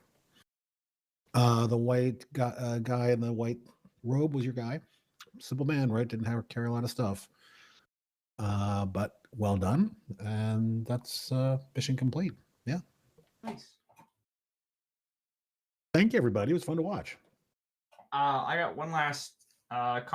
Speaker 2: The white guy in the white robe was your guy. Simple man, right? Didn't carry a lot of stuff. But well done. And that's mission complete. Yeah.
Speaker 18: Nice.
Speaker 2: Thank you, everybody. It was fun to watch.
Speaker 18: I got one last